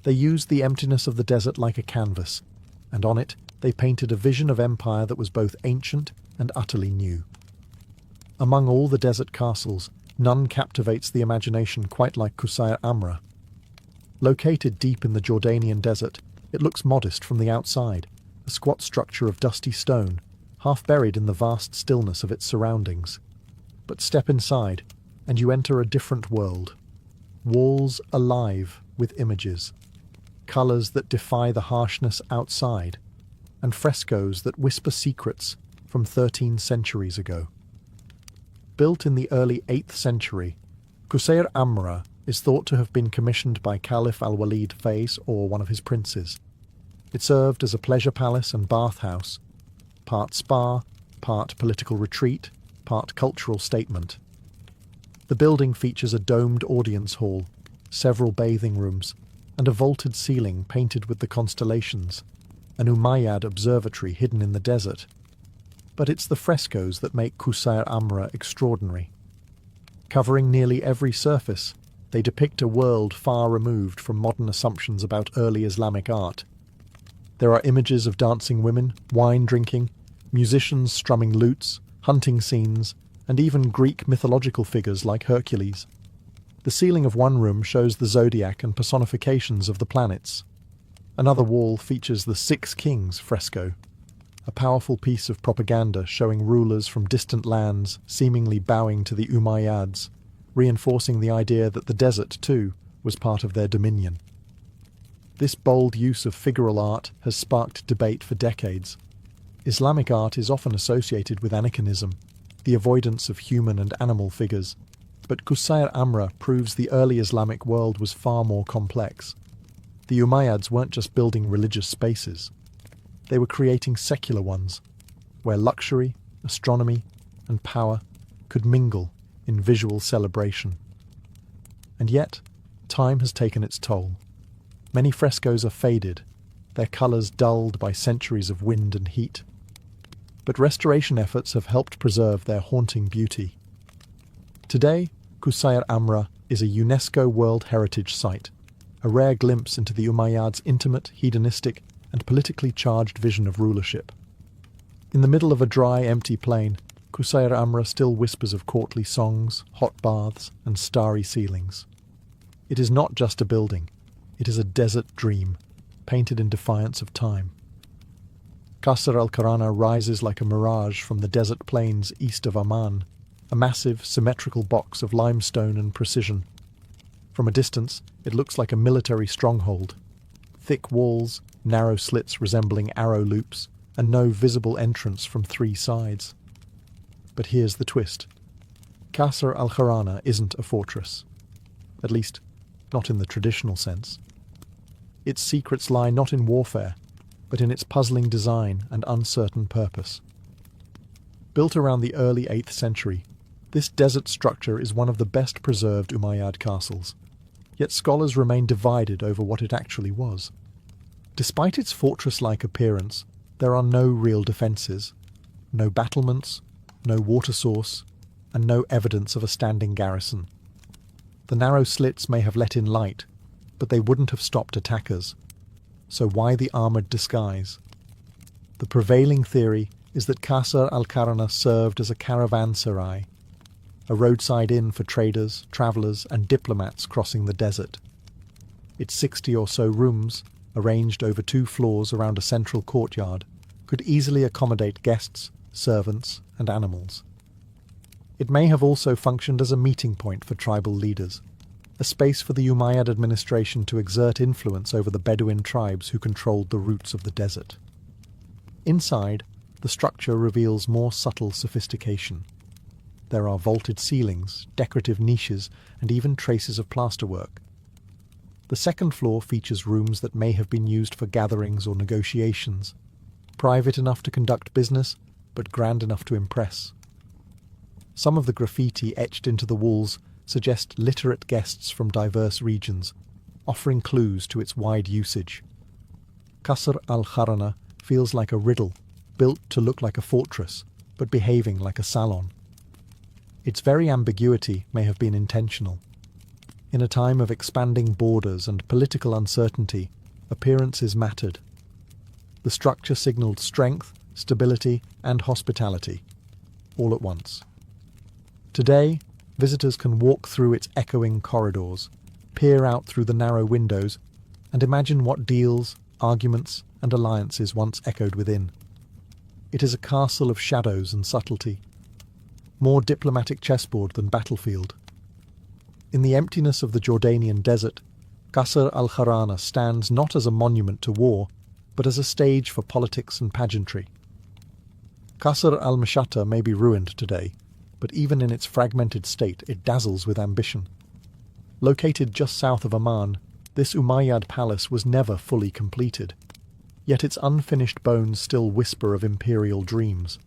They used the emptiness of the desert like a canvas, and on it they painted a vision of empire that was both ancient and utterly new. Among all the desert castles, none captivates the imagination quite like Qusayr Amra. Located deep in the Jordanian desert, it looks modest from the outside, a squat structure of dusty stone, half buried in the vast stillness of its surroundings. But step inside, and you enter a different world. Walls alive with images, colours that defy the harshness outside, and frescoes that whisper secrets from 13 centuries ago. Built in the early 8th century, Qusayr Amra is thought to have been commissioned by Caliph al-Walid Fais or one of his princes. It served as a pleasure palace and bathhouse, part spa, part political retreat, part cultural statement. The building features a domed audience hall, several bathing rooms, and a vaulted ceiling painted with the constellations, an Umayyad observatory hidden in the desert. But it's the frescoes that make Qusayr Amra extraordinary. Covering nearly every surface, they depict a world far removed from modern assumptions about early Islamic art. There are images of dancing women, wine drinking, musicians strumming lutes, hunting scenes, and even Greek mythological figures like Hercules. The ceiling of one room shows the zodiac and personifications of the planets. Another wall features the Six Kings fresco, a powerful piece of propaganda showing rulers from distant lands seemingly bowing to the Umayyads, reinforcing the idea that the desert, too, was part of their dominion. This bold use of figural art has sparked debate for decades. Islamic art is often associated with aniconism, the avoidance of human and animal figures, but Qusayr Amra proves the early Islamic world was far more complex. The Umayyads weren't just building religious spaces. They were creating secular ones, where luxury, astronomy, and power could mingle in visual celebration. And yet, time has taken its toll. Many frescoes are faded, their colours dulled by centuries of wind and heat. But restoration efforts have helped preserve their haunting beauty. Today, Qusayr Amra is a UNESCO World Heritage Site, a rare glimpse into the Umayyads' intimate, hedonistic, and politically charged vision of rulership. In the middle of a dry, empty plain, Qusayr Amra still whispers of courtly songs, hot baths, and starry ceilings. It is not just a building, it is a desert dream, painted in defiance of time. Qasr al-Karana rises like a mirage from the desert plains east of Amman, a massive, symmetrical box of limestone and precision. From a distance, it looks like a military stronghold. Thick walls, narrow slits resembling arrow loops, and no visible entrance from 3 sides. But here's the twist. Qasr al-Karana isn't a fortress. At least, not in the traditional sense. Its secrets lie not in warfare, but in its puzzling design and uncertain purpose. Built around the early 8th century, this desert structure is one of the best preserved Umayyad castles, yet scholars remain divided over what it actually was. Despite its fortress-like appearance, there are no real defences, no battlements, no water source, and no evidence of a standing garrison. The narrow slits may have let in light, but they wouldn't have stopped attackers. So why the armoured disguise? The prevailing theory is that Qasr al-Karana served as a caravanserai, a roadside inn for traders, travellers and diplomats crossing the desert. Its 60 or so rooms, arranged over 2 floors around a central courtyard, could easily accommodate guests, servants, and animals. It may have also functioned as a meeting point for tribal leaders, a space for the Umayyad administration to exert influence over the Bedouin tribes who controlled the routes of the desert. Inside, the structure reveals more subtle sophistication. There are vaulted ceilings, decorative niches, and even traces of plasterwork. The second floor features rooms that may have been used for gatherings or negotiations, private enough to conduct business, but grand enough to impress. Some of the graffiti etched into the walls suggest literate guests from diverse regions, offering clues to its wide usage. Qasr al-Kharana feels like a riddle, built to look like a fortress, but behaving like a salon. Its very ambiguity may have been intentional. In a time of expanding borders and political uncertainty, appearances mattered. The structure signalled strength, stability, and hospitality, all at once. Today, visitors can walk through its echoing corridors, peer out through the narrow windows, and imagine what deals, arguments, and alliances once echoed within. It is a castle of shadows and subtlety, more diplomatic chessboard than battlefield. In the emptiness of the Jordanian desert, Qasr al-Kharana stands not as a monument to war, but as a stage for politics and pageantry. Qasr al-Mashata may be ruined today, but even in its fragmented state it dazzles with ambition. Located just south of Amman, this Umayyad palace was never fully completed, yet its unfinished bones still whisper of imperial dreams.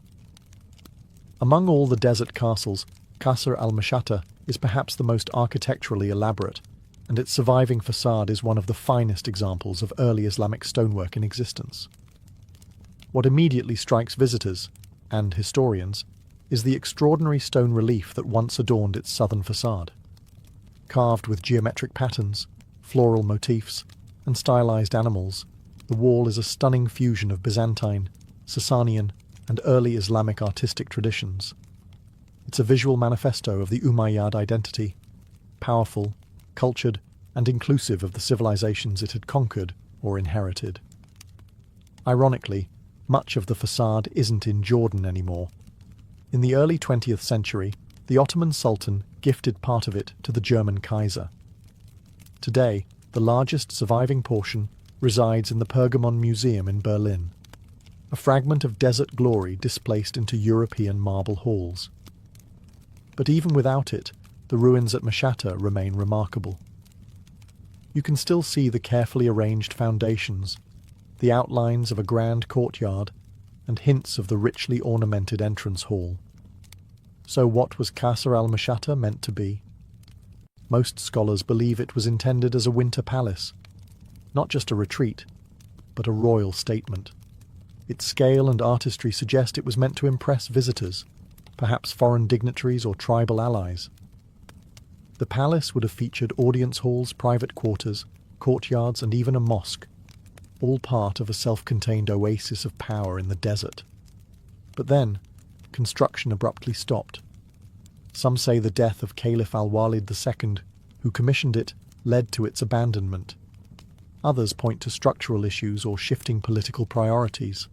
Among all the desert castles, Qasr al-Mashata is perhaps the most architecturally elaborate, and its surviving facade is one of the finest examples of early Islamic stonework in existence. What immediately strikes visitors, and historians, is the extraordinary stone relief that once adorned its southern facade. Carved with geometric patterns, floral motifs, and stylized animals, the wall is a stunning fusion of Byzantine, Sasanian, and early Islamic artistic traditions. It's a visual manifesto of the Umayyad identity, powerful, cultured, and inclusive of the civilizations it had conquered or inherited. Ironically, much of the facade isn't in Jordan anymore. In the early 20th century, the Ottoman Sultan gifted part of it to the German Kaiser. Today, the largest surviving portion resides in the Pergamon Museum in Berlin, a fragment of desert glory displaced into European marble halls. But even without it, the ruins at Mashata remain remarkable. You can still see the carefully arranged foundations, the outlines of a grand courtyard, and hints of the richly ornamented entrance hall. So what was Qasr al-Mashata meant to be? Most scholars believe it was intended as a winter palace, not just a retreat, but a royal statement. Its scale and artistry suggest it was meant to impress visitors, perhaps foreign dignitaries or tribal allies. The palace would have featured audience halls, private quarters, courtyards, and even a mosque, all part of a self-contained oasis of power in the desert. But then, construction abruptly stopped. Some say the death of Caliph al-Walid II, who commissioned it, led to its abandonment. Others point to structural issues or shifting political priorities.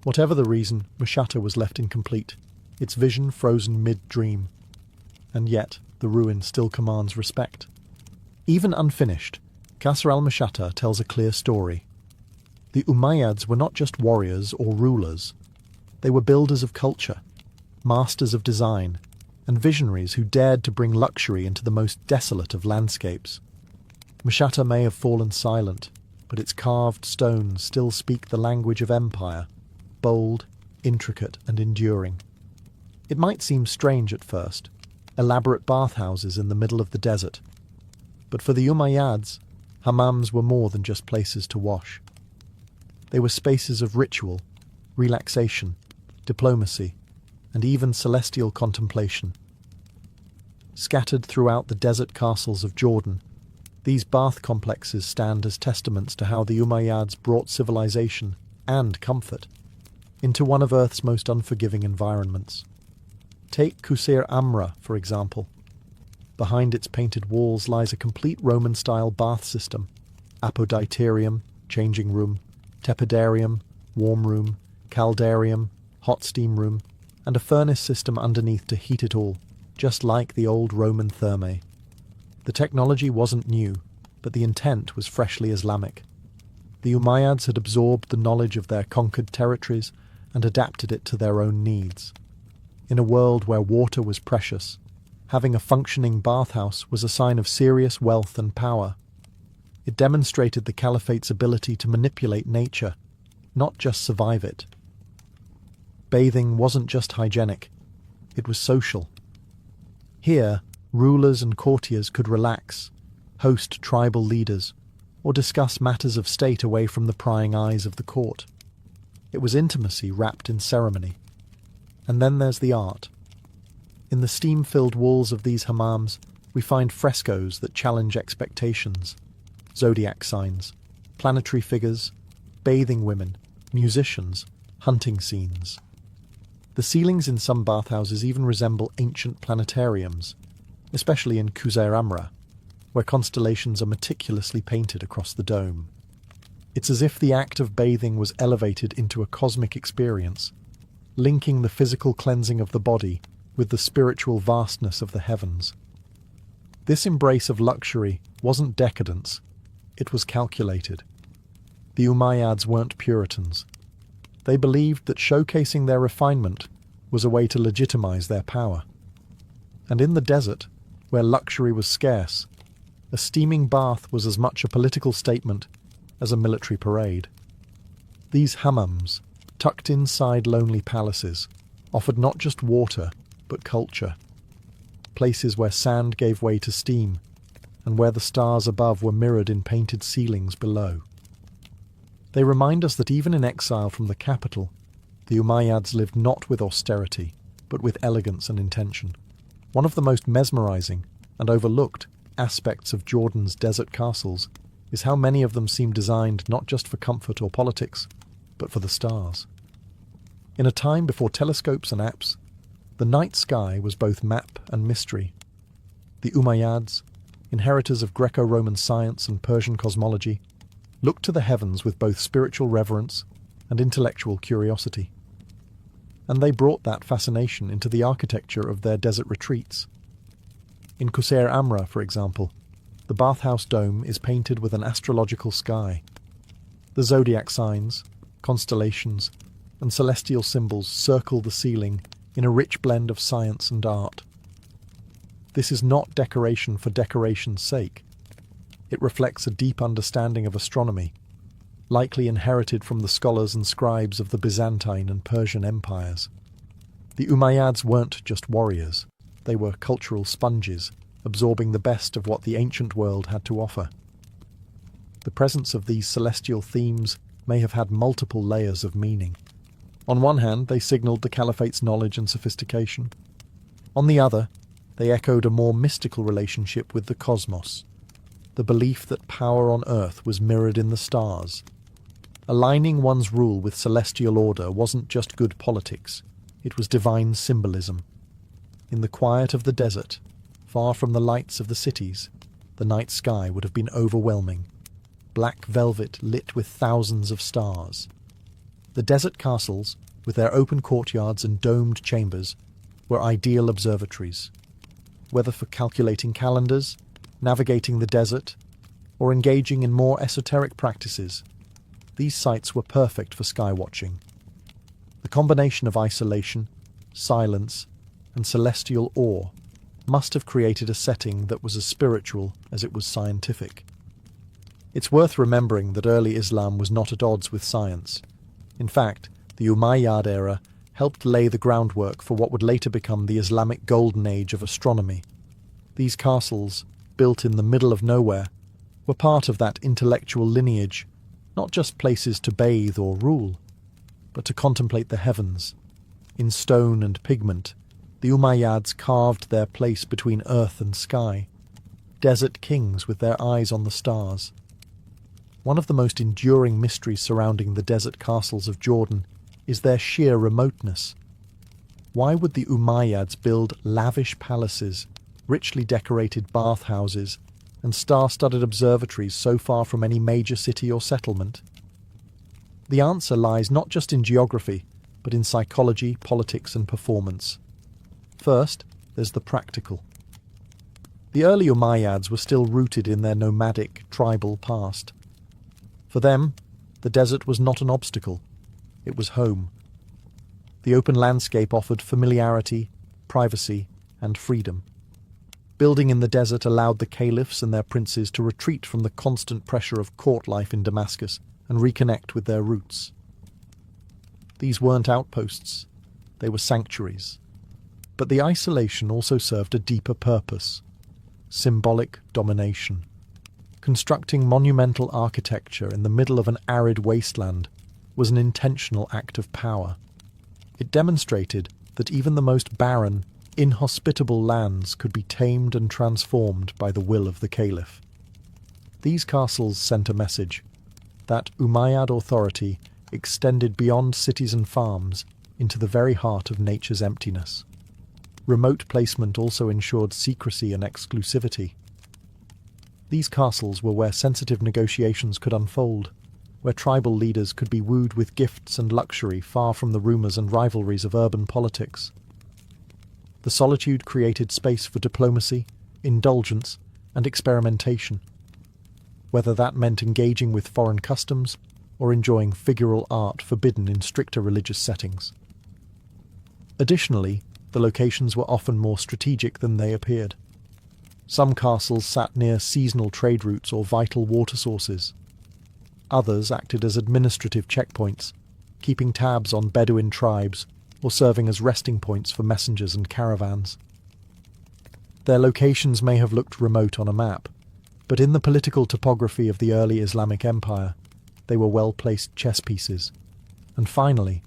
Whatever the reason, Mashata was left incomplete, its vision frozen mid-dream. And yet, the ruin still commands respect. Even unfinished, Qasr al-Mashata tells a clear story. The Umayyads were not just warriors or rulers. They were builders of culture, masters of design, and visionaries who dared to bring luxury into the most desolate of landscapes. Mashata may have fallen silent, but its carved stones still speak the language of empire, bold, intricate, and enduring. It might seem strange at first, elaborate bathhouses in the middle of the desert. But for the Umayyads, hammams were more than just places to wash. They were spaces of ritual, relaxation, diplomacy, and even celestial contemplation. Scattered throughout the desert castles of Jordan, these bath complexes stand as testaments to how the Umayyads brought civilization and comfort into one of Earth's most unforgiving environments. Take Qusayr Amra, for example. Behind its painted walls lies a complete Roman-style bath system, apoditarium, changing room, tepidarium, warm room, caldarium, hot steam room, and a furnace system underneath to heat it all, just like the old Roman thermae. The technology wasn't new, but the intent was freshly Islamic. The Umayyads had absorbed the knowledge of their conquered territories and adapted it to their own needs. In a world where water was precious, having a functioning bathhouse was a sign of serious wealth and power. It demonstrated the caliphate's ability to manipulate nature, not just survive it. Bathing wasn't just hygienic, it was social. Here, rulers and courtiers could relax, host tribal leaders, or discuss matters of state away from the prying eyes of the court. It was intimacy wrapped in ceremony. And then there's the art. In the steam-filled walls of these hammams, we find frescoes that challenge expectations, zodiac signs, planetary figures, bathing women, musicians, hunting scenes. The ceilings in some bathhouses even resemble ancient planetariums, especially in Qusair Amra, where constellations are meticulously painted across the dome. It's as if the act of bathing was elevated into a cosmic experience, linking the physical cleansing of the body with the spiritual vastness of the heavens. This embrace of luxury wasn't decadence, it was calculated. The Umayyads weren't Puritans. They believed that showcasing their refinement was a way to legitimize their power. And in the desert, where luxury was scarce, a steaming bath was as much a political statement as a military parade. These hammams, tucked inside lonely palaces, offered not just water, but culture. Places where sand gave way to steam, and where the stars above were mirrored in painted ceilings below. They remind us that even in exile from the capital, the Umayyads lived not with austerity, but with elegance and intention. One of the most mesmerizing and overlooked aspects of Jordan's desert castles is how many of them seem designed not just for comfort or politics, but for the stars. In a time before telescopes and apps, the night sky was both map and mystery. The Umayyads, inheritors of Greco-Roman science and Persian cosmology, looked to the heavens with both spiritual reverence and intellectual curiosity. And they brought that fascination into the architecture of their desert retreats. In Qusair Amra, for example, the bathhouse dome is painted with an astrological sky. The zodiac signs, constellations, and celestial symbols circle the ceiling in a rich blend of science and art. This is not decoration for decoration's sake. It reflects a deep understanding of astronomy, likely inherited from the scholars and scribes of the Byzantine and Persian empires. The Umayyads weren't just warriors, they were cultural sponges, absorbing the best of what the ancient world had to offer. The presence of these celestial themes may have had multiple layers of meaning. On one hand, they signalled the caliphate's knowledge and sophistication. On the other, they echoed a more mystical relationship with the cosmos, the belief that power on earth was mirrored in the stars. Aligning one's rule with celestial order wasn't just good politics, it was divine symbolism. In the quiet of the desert, far from the lights of the cities, the night sky would have been overwhelming, black velvet lit with thousands of stars. The desert castles, with their open courtyards and domed chambers, were ideal observatories. Whether for calculating calendars, navigating the desert, or engaging in more esoteric practices, these sites were perfect for skywatching. The combination of isolation, silence, and celestial awe must have created a setting that was as spiritual as it was scientific. It's worth remembering that early Islam was not at odds with science. In fact, the Umayyad era helped lay the groundwork for what would later become the Islamic golden age of astronomy. These castles, built in the middle of nowhere, were part of that intellectual lineage, not just places to bathe or rule, but to contemplate the heavens. In stone and pigment, the Umayyads carved their place between earth and sky, desert kings with their eyes on the stars. One of the most enduring mysteries surrounding the desert castles of Jordan is their sheer remoteness. Why would the Umayyads build lavish palaces, richly decorated bathhouses, and star-studded observatories so far from any major city or settlement? The answer lies not just in geography, but in psychology, politics, and performance. First, there's the practical. The early Umayyads were still rooted in their nomadic, tribal past. For them, the desert was not an obstacle, it was home. The open landscape offered familiarity, privacy, and freedom. Building in the desert allowed the caliphs and their princes to retreat from the constant pressure of court life in Damascus and reconnect with their roots. These weren't outposts, they were sanctuaries. But the isolation also served a deeper purpose: symbolic domination. Constructing monumental architecture in the middle of an arid wasteland was an intentional act of power. It demonstrated that even the most barren, inhospitable lands could be tamed and transformed by the will of the caliph. These castles sent a message that Umayyad authority extended beyond cities and farms into the very heart of nature's emptiness. Remote placement also ensured secrecy and exclusivity. These castles were where sensitive negotiations could unfold, where tribal leaders could be wooed with gifts and luxury far from the rumours and rivalries of urban politics. The solitude created space for diplomacy, indulgence, and experimentation, whether that meant engaging with foreign customs or enjoying figural art forbidden in stricter religious settings. Additionally, the locations were often more strategic than they appeared. Some castles sat near seasonal trade routes or vital water sources. Others acted as administrative checkpoints, keeping tabs on Bedouin tribes or serving as resting points for messengers and caravans. Their locations may have looked remote on a map, but in the political topography of the early Islamic Empire, they were well-placed chess pieces. And finally,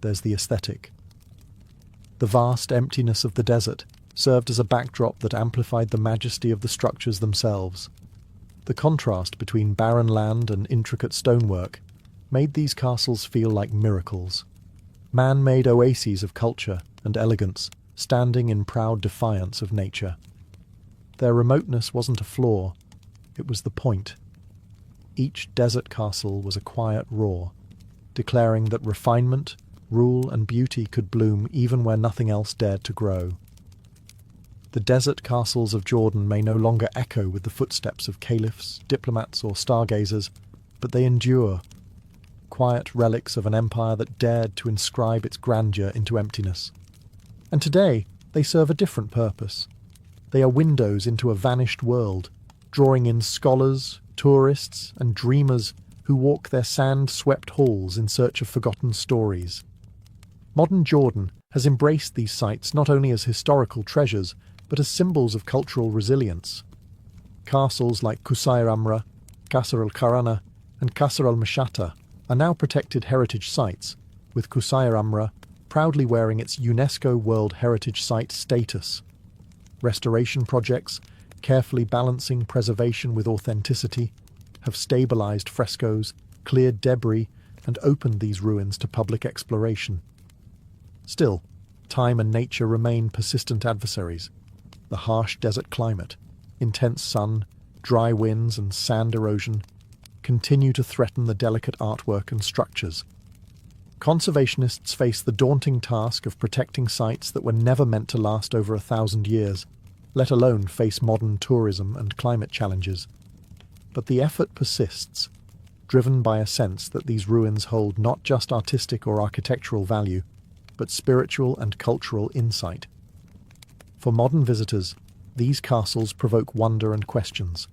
there's the aesthetic. The vast emptiness of the desert served as a backdrop that amplified the majesty of the structures themselves. The contrast between barren land and intricate stonework made these castles feel like miracles, man-made oases of culture and elegance standing in proud defiance of nature. Their remoteness wasn't a flaw, it was the point. Each desert castle was a quiet roar, declaring that refinement, rule, and beauty could bloom even where nothing else dared to grow. The desert castles of Jordan may no longer echo with the footsteps of caliphs, diplomats, or stargazers, but they endure, quiet relics of an empire that dared to inscribe its grandeur into emptiness. And today, they serve a different purpose. They are windows into a vanished world, drawing in scholars, tourists, and dreamers who walk their sand-swept halls in search of forgotten stories. Modern Jordan has embraced these sites not only as historical treasures, but as symbols of cultural resilience. Castles like Qusayr Amra, Qasr al-Kharana, and Qasr al-Mashata are now protected heritage sites, with Qusayr Amra proudly wearing its UNESCO World Heritage Site status. Restoration projects, carefully balancing preservation with authenticity, have stabilised frescoes, cleared debris, and opened these ruins to public exploration. Still, time and nature remain persistent adversaries. The harsh desert climate, intense sun, dry winds, and sand erosion continue to threaten the delicate artwork and structures. Conservationists face the daunting task of protecting sites that were never meant to last over 1,000 years, let alone face modern tourism and climate challenges. But the effort persists, driven by a sense that these ruins hold not just artistic or architectural value, but spiritual and cultural insight. For modern visitors, these castles provoke wonder and questions.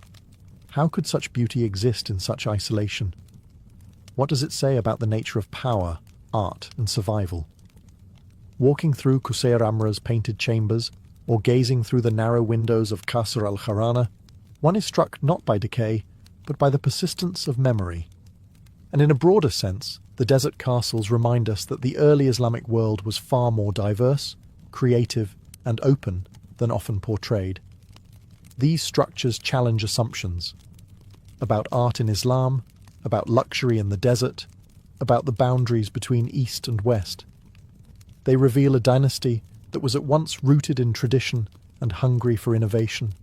How could such beauty exist in such isolation? What does it say about the nature of power, art, and survival? Walking through Qusayr Amra's painted chambers, or gazing through the narrow windows of Qasr al-Kharana, one is struck not by decay, but by the persistence of memory. And in a broader sense, the desert castles remind us that the early Islamic world was far more diverse, creative, and open than often portrayed. These structures challenge assumptions about art in Islam, about luxury in the desert, about the boundaries between East and West. They reveal a dynasty that was at once rooted in tradition and hungry for innovation.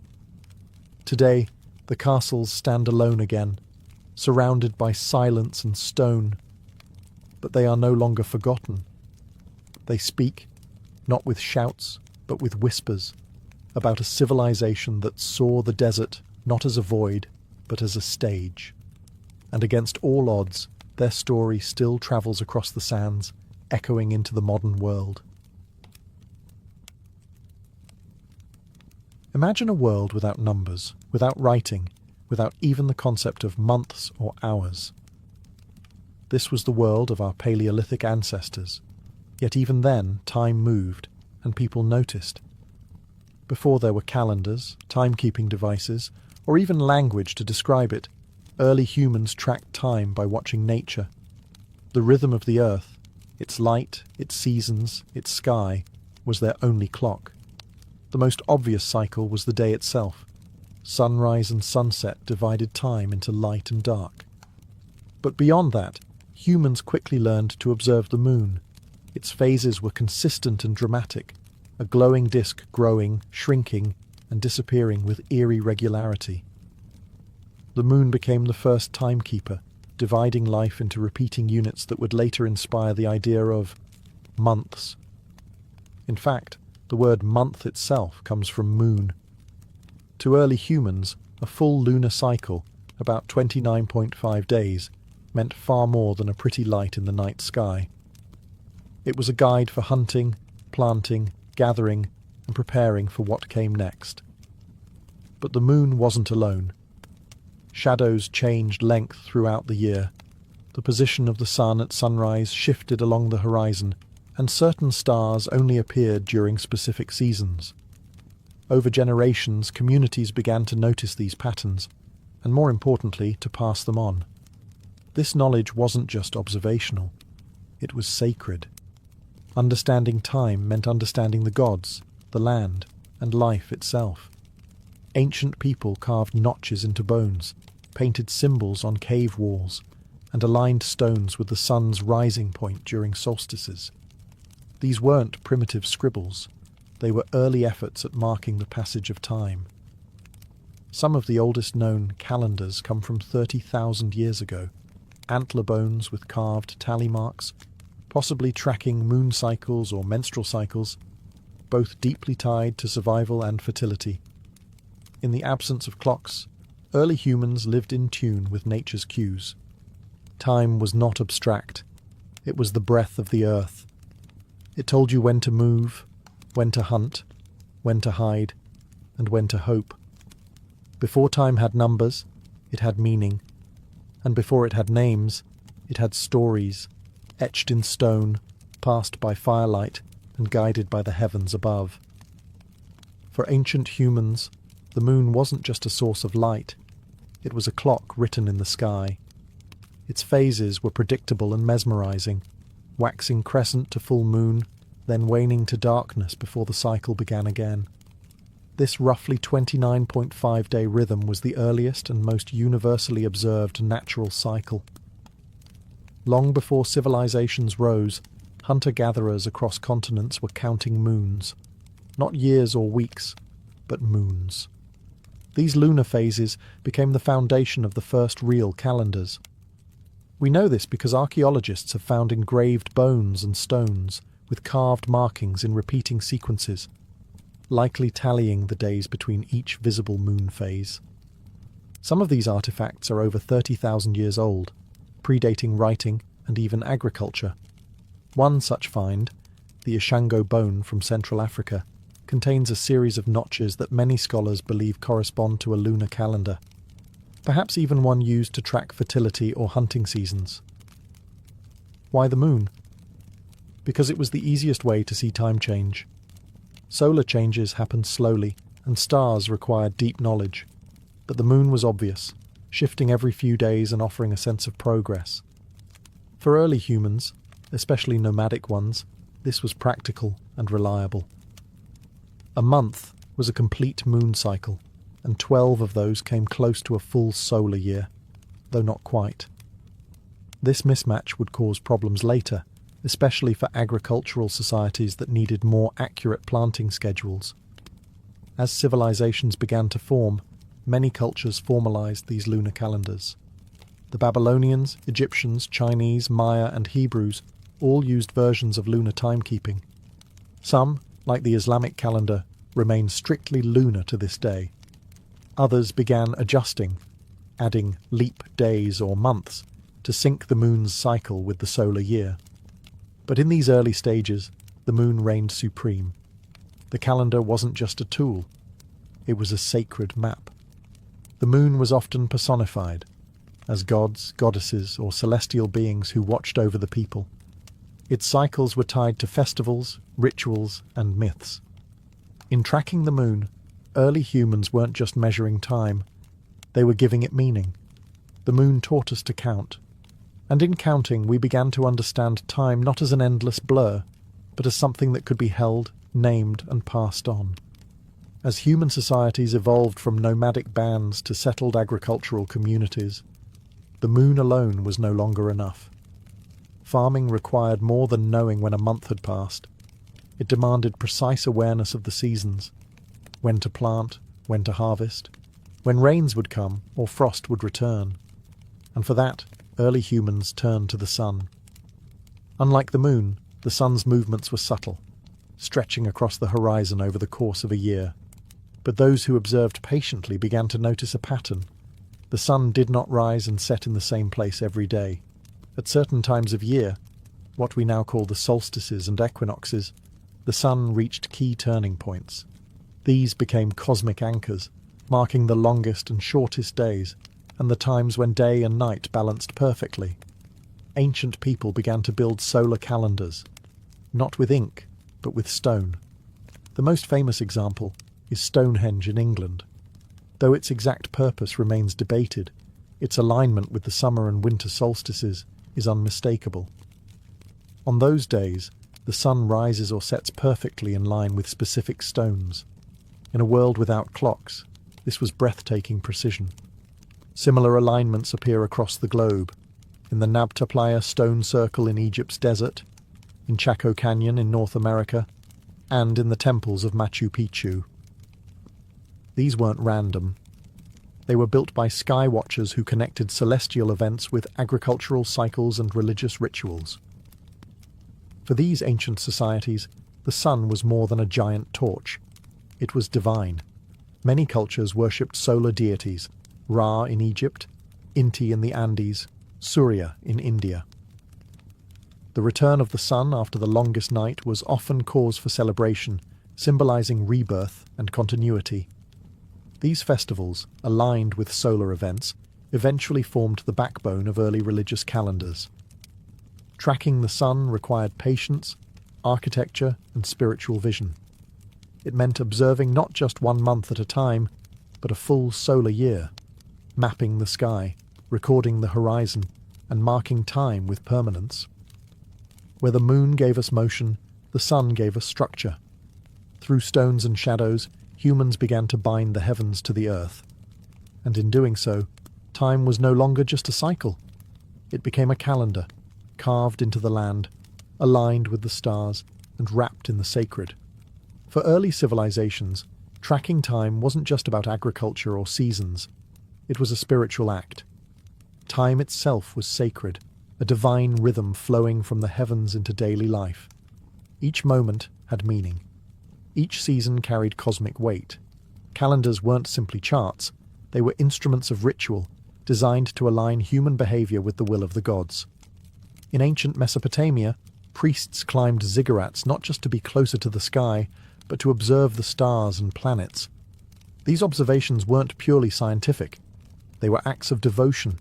Today, The castles stand alone again, surrounded by silence and stone. But they are no longer forgotten. They speak, not with shouts, but with whispers, about a civilization that saw the desert not as a void, but as a stage. And against all odds, their story still travels across the sands, echoing into the modern world. Imagine a world without numbers, without writing, without even the concept of months or hours. This was the world of our Paleolithic ancestors, yet even then time moved and people noticed. Before there were calendars, timekeeping devices, or even language to describe it, early humans tracked time by watching nature. The rhythm of the earth, its light, its seasons, its sky, was their only clock. The most obvious cycle was the day itself. Sunrise and sunset divided time into light and dark. But beyond that, humans quickly learned to observe the moon. Its phases were consistent and dramatic, a glowing disk growing, shrinking, and disappearing with eerie regularity. The moon became the first timekeeper, dividing life into repeating units that would later inspire the idea of months. In fact, the word month itself comes from moon. To early humans, a full lunar cycle, about 29.5 days, meant far more than a pretty light in the night sky. It was a guide for hunting, planting, gathering, and preparing for what came next. But the moon wasn't alone. Shadows changed length throughout the year. The position of the sun at sunrise shifted along the horizon, and certain stars only appeared during specific seasons. Over generations, communities began to notice these patterns, and more importantly, to pass them on. This knowledge wasn't just observational, it was sacred. Understanding time meant understanding the gods, the land, and life itself. Ancient people carved notches into bones, painted symbols on cave walls, and aligned stones with the sun's rising point during solstices. These weren't primitive scribbles, they were early efforts at marking the passage of time. Some of the oldest known calendars come from 30,000 years ago, antler bones with carved tally marks, possibly tracking moon cycles or menstrual cycles, both deeply tied to survival and fertility. In the absence of clocks, early humans lived in tune with nature's cues. Time was not abstract, it was the breath of the earth. It told you when to move, when to hunt, when to hide, and when to hope. Before time had numbers, it had meaning, and before it had names, it had stories, etched in stone, passed by firelight, and guided by the heavens above. For ancient humans, the moon wasn't just a source of light, it was a clock written in the sky. Its phases were predictable and mesmerizing, waxing crescent to full moon, then waning to darkness before the cycle began again. This roughly 29.5-day rhythm was the earliest and most universally observed natural cycle. Long before civilizations rose, hunter-gatherers across continents were counting moons. Not years or weeks, but moons. These lunar phases became the foundation of the first real calendars. We know this because archaeologists have found engraved bones and stones with carved markings in repeating sequences, likely tallying the days between each visible moon phase. Some of these artifacts are over 30,000 years old, predating writing and even agriculture. One such find, the Ishango bone from Central Africa, contains a series of notches that many scholars believe correspond to a lunar calendar, perhaps even one used to track fertility or hunting seasons. Why the moon? Because it was the easiest way to see time change. Solar changes happened slowly, and stars required deep knowledge. But the moon was obvious, shifting every few days and offering a sense of progress. For early humans, especially nomadic ones, this was practical and reliable. A month was a complete moon cycle, and 12 of those came close to a full solar year, though not quite. This mismatch would cause problems later, especially for agricultural societies that needed more accurate planting schedules. As civilizations began to form, many cultures formalized these lunar calendars. The Babylonians, Egyptians, Chinese, Maya, and Hebrews all used versions of lunar timekeeping. Some, like the Islamic calendar, remain strictly lunar to this day. Others began adjusting, adding leap days or months to sync the moon's cycle with the solar year. But in these early stages, the moon reigned supreme. The calendar wasn't just a tool, it was a sacred map. The moon was often personified as gods, goddesses, or celestial beings who watched over the people. Its cycles were tied to festivals, rituals, and myths. In tracking the moon, early humans weren't just measuring time, they were giving it meaning. The moon taught us to count, and in counting we began to understand time not as an endless blur, but as something that could be held, named, and passed on. As human societies evolved from nomadic bands to settled agricultural communities, the moon alone was no longer enough. Farming required more than knowing when a month had passed. It demanded precise awareness of the seasons, when to plant, when to harvest, when rains would come or frost would return. And for that, early humans turned to the sun. Unlike the moon, the sun's movements were subtle, stretching across the horizon over the course of a year. But those who observed patiently began to notice a pattern. The sun did not rise and set in the same place every day. At certain times of year, what we now call the solstices and equinoxes, the sun reached key turning points. These became cosmic anchors, marking the longest and shortest days, and the times when day and night balanced perfectly. Ancient people began to build solar calendars, not with ink, but with stone. The most famous example is Stonehenge in England. Though its exact purpose remains debated, its alignment with the summer and winter solstices is unmistakable. On those days, the sun rises or sets perfectly in line with specific stones. In a world without clocks, this was breathtaking precision. Similar alignments appear across the globe, in the Nabta Playa stone circle in Egypt's desert, in Chaco Canyon in North America, and in the temples of Machu Picchu. These weren't random. They were built by sky watchers who connected celestial events with agricultural cycles and religious rituals. For these ancient societies, the sun was more than a giant torch. It was divine. Many cultures worshipped solar deities, Ra in Egypt, Inti in the Andes, Surya in India. The return of the sun after the longest night was often cause for celebration, symbolizing rebirth and continuity. These festivals, aligned with solar events, eventually formed the backbone of early religious calendars. Tracking the sun required patience, architecture, and spiritual vision. It meant observing not just 1 month at a time, but a full solar year, mapping the sky, recording the horizon, and marking time with permanence. Where the moon gave us motion, the sun gave us structure. Through stones and shadows, humans began to bind the heavens to the earth. And in doing so, time was no longer just a cycle. It became a calendar, carved into the land, aligned with the stars, and wrapped in the sacred. For early civilizations, tracking time wasn't just about agriculture or seasons. It was a spiritual act. Time itself was sacred, a divine rhythm flowing from the heavens into daily life. Each moment had meaning. Each season carried cosmic weight. Calendars weren't simply charts, they were instruments of ritual, designed to align human behavior with the will of the gods. In ancient Mesopotamia, priests climbed ziggurats not just to be closer to the sky, but to observe the stars and planets. These observations weren't purely scientific. They were acts of devotion.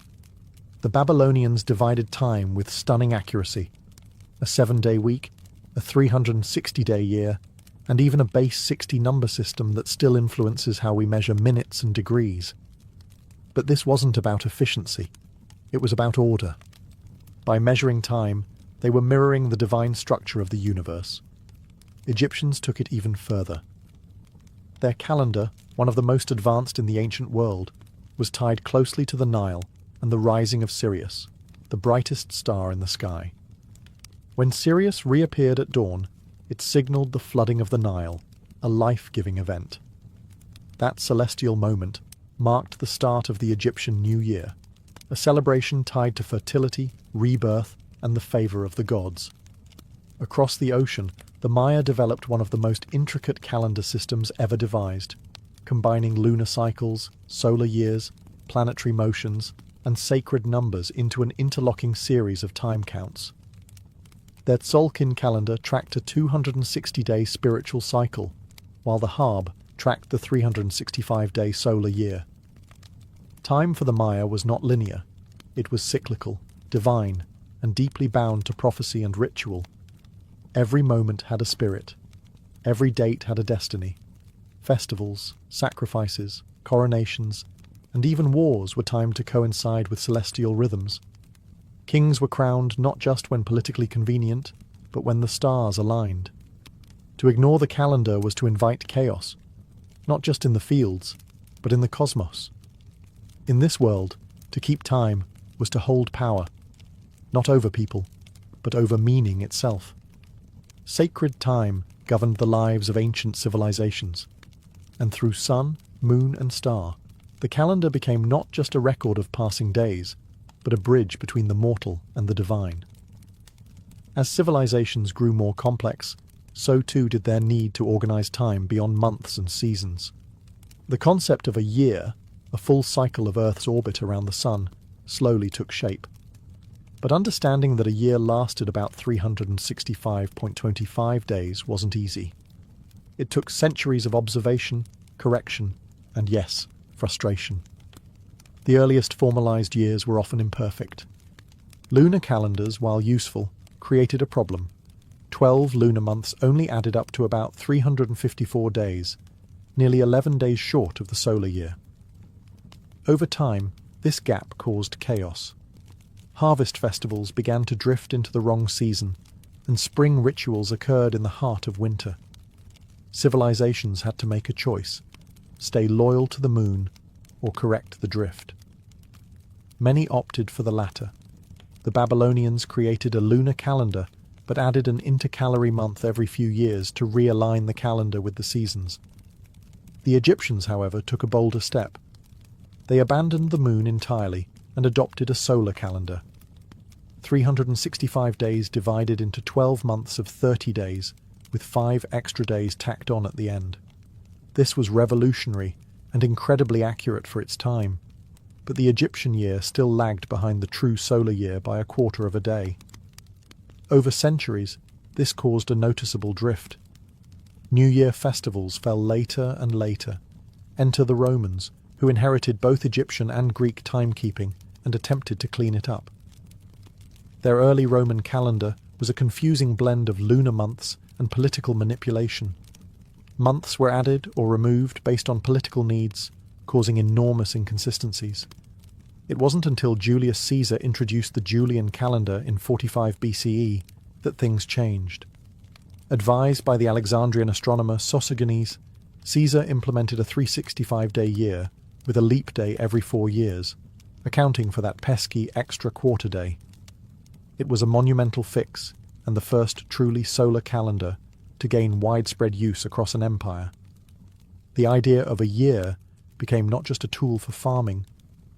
The Babylonians divided time with stunning accuracy. A 7-day week, a 360-day year, and even a base 60 number system that still influences how we measure minutes and degrees. But this wasn't about efficiency. It was about order. By measuring time, they were mirroring the divine structure of the universe. Egyptians took it even further. Their calendar, one of the most advanced in the ancient world, was tied closely to the Nile and the rising of Sirius, the brightest star in the sky. When Sirius reappeared at dawn, it signaled the flooding of the Nile, a life-giving event. That celestial moment, marked the start of the Egyptian New Year, a celebration tied to fertility, rebirth, and the favour of the gods. Across the ocean, the Maya developed one of the most intricate calendar systems ever devised, combining lunar cycles, solar years, planetary motions, and sacred numbers into an interlocking series of time counts. Their Tzolk'in calendar tracked a 260-day spiritual cycle, while the Harb tracked the 365-day solar year. Time for the Maya was not linear. It was cyclical, divine, and deeply bound to prophecy and ritual. Every moment had a spirit. Every date had a destiny. Festivals, sacrifices, coronations, and even wars were timed to coincide with celestial rhythms. Kings were crowned not just when politically convenient, but when the stars aligned. To ignore the calendar was to invite chaos, not just in the fields, but in the cosmos. In this world, to keep time was to hold power, not over people, but over meaning itself. Sacred time governed the lives of ancient civilizations, and through sun, moon, and star, the calendar became not just a record of passing days, but a bridge between the mortal and the divine. As civilizations grew more complex, so too did their need to organize time beyond months and seasons. The concept of a year, a full cycle of Earth's orbit around the Sun, slowly took shape. But understanding that a year lasted about 365.25 days wasn't easy. It took centuries of observation, correction, and yes, frustration. The earliest formalized years were often imperfect. Lunar calendars, while useful, created a problem. 12 lunar months only added up to about 354 days, nearly 11 days short of the solar year. Over time, this gap caused chaos. Harvest festivals began to drift into the wrong season, and spring rituals occurred in the heart of winter. Civilizations had to make a choice: stay loyal to the moon or correct the drift. Many opted for the latter. The Babylonians created a lunar calendar but added an intercalary month every few years to realign the calendar with the seasons. The Egyptians, however, took a bolder step. They abandoned the moon entirely and adopted a solar calendar. 365 days divided into 12 months of 30 days, with 5 extra days tacked on at the end. This was revolutionary and incredibly accurate for its time, but the Egyptian year still lagged behind the true solar year by a quarter of a day. Over centuries, this caused a noticeable drift. New Year festivals fell later and later. Enter the Romans, who inherited both Egyptian and Greek timekeeping and attempted to clean it up. Their early Roman calendar was a confusing blend of lunar months and political manipulation. Months were added or removed based on political needs, causing enormous inconsistencies. It wasn't until Julius Caesar introduced the Julian calendar in 45 BCE that things changed. Advised by the Alexandrian astronomer Sosigenes, Caesar implemented a 365-day year with a leap day every 4 years, accounting for that pesky extra quarter day. It was a monumental fix and the first truly solar calendar to gain widespread use across an empire. The idea of a year became not just a tool for farming,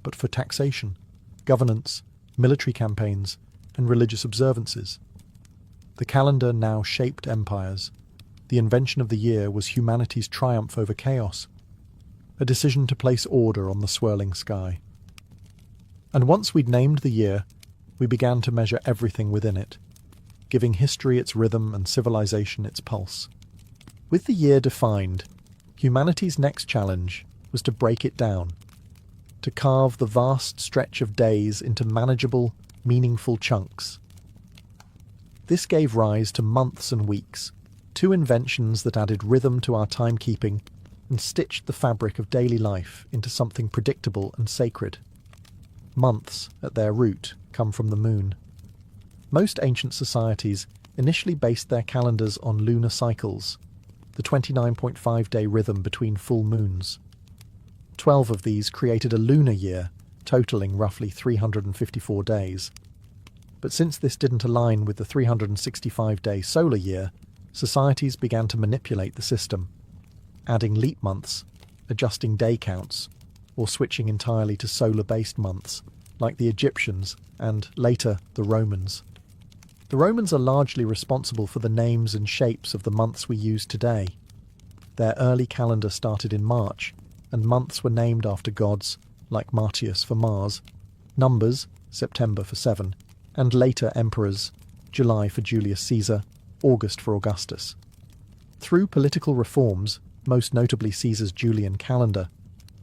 but for taxation, governance, military campaigns, and religious observances. The calendar now shaped empires. The invention of the year was humanity's triumph over chaos, a decision to place order on the swirling sky. And once we'd named the year, we began to measure everything within it, giving history its rhythm and civilization its pulse. With the year defined, humanity's next challenge was to break it down, to carve the vast stretch of days into manageable, meaningful chunks. This gave rise to months and weeks, 2 inventions that added rhythm to our timekeeping and stitched the fabric of daily life into something predictable and sacred. Months, at their root, come from the moon. Most ancient societies initially based their calendars on lunar cycles, the 29.5-day rhythm between full moons. 12 of these created a lunar year, totaling roughly 354 days. But since this didn't align with the 365-day solar year, societies began to manipulate the system, adding leap months, adjusting day counts, or switching entirely to solar-based months, like the Egyptians and, later, the Romans. The Romans are largely responsible for the names and shapes of the months we use today. Their early calendar started in March, and months were named after gods, like Martius for Mars, numbers, September for 7, and later emperors, July for Julius Caesar, August for Augustus. Through political reforms, most notably Caesar's Julian calendar,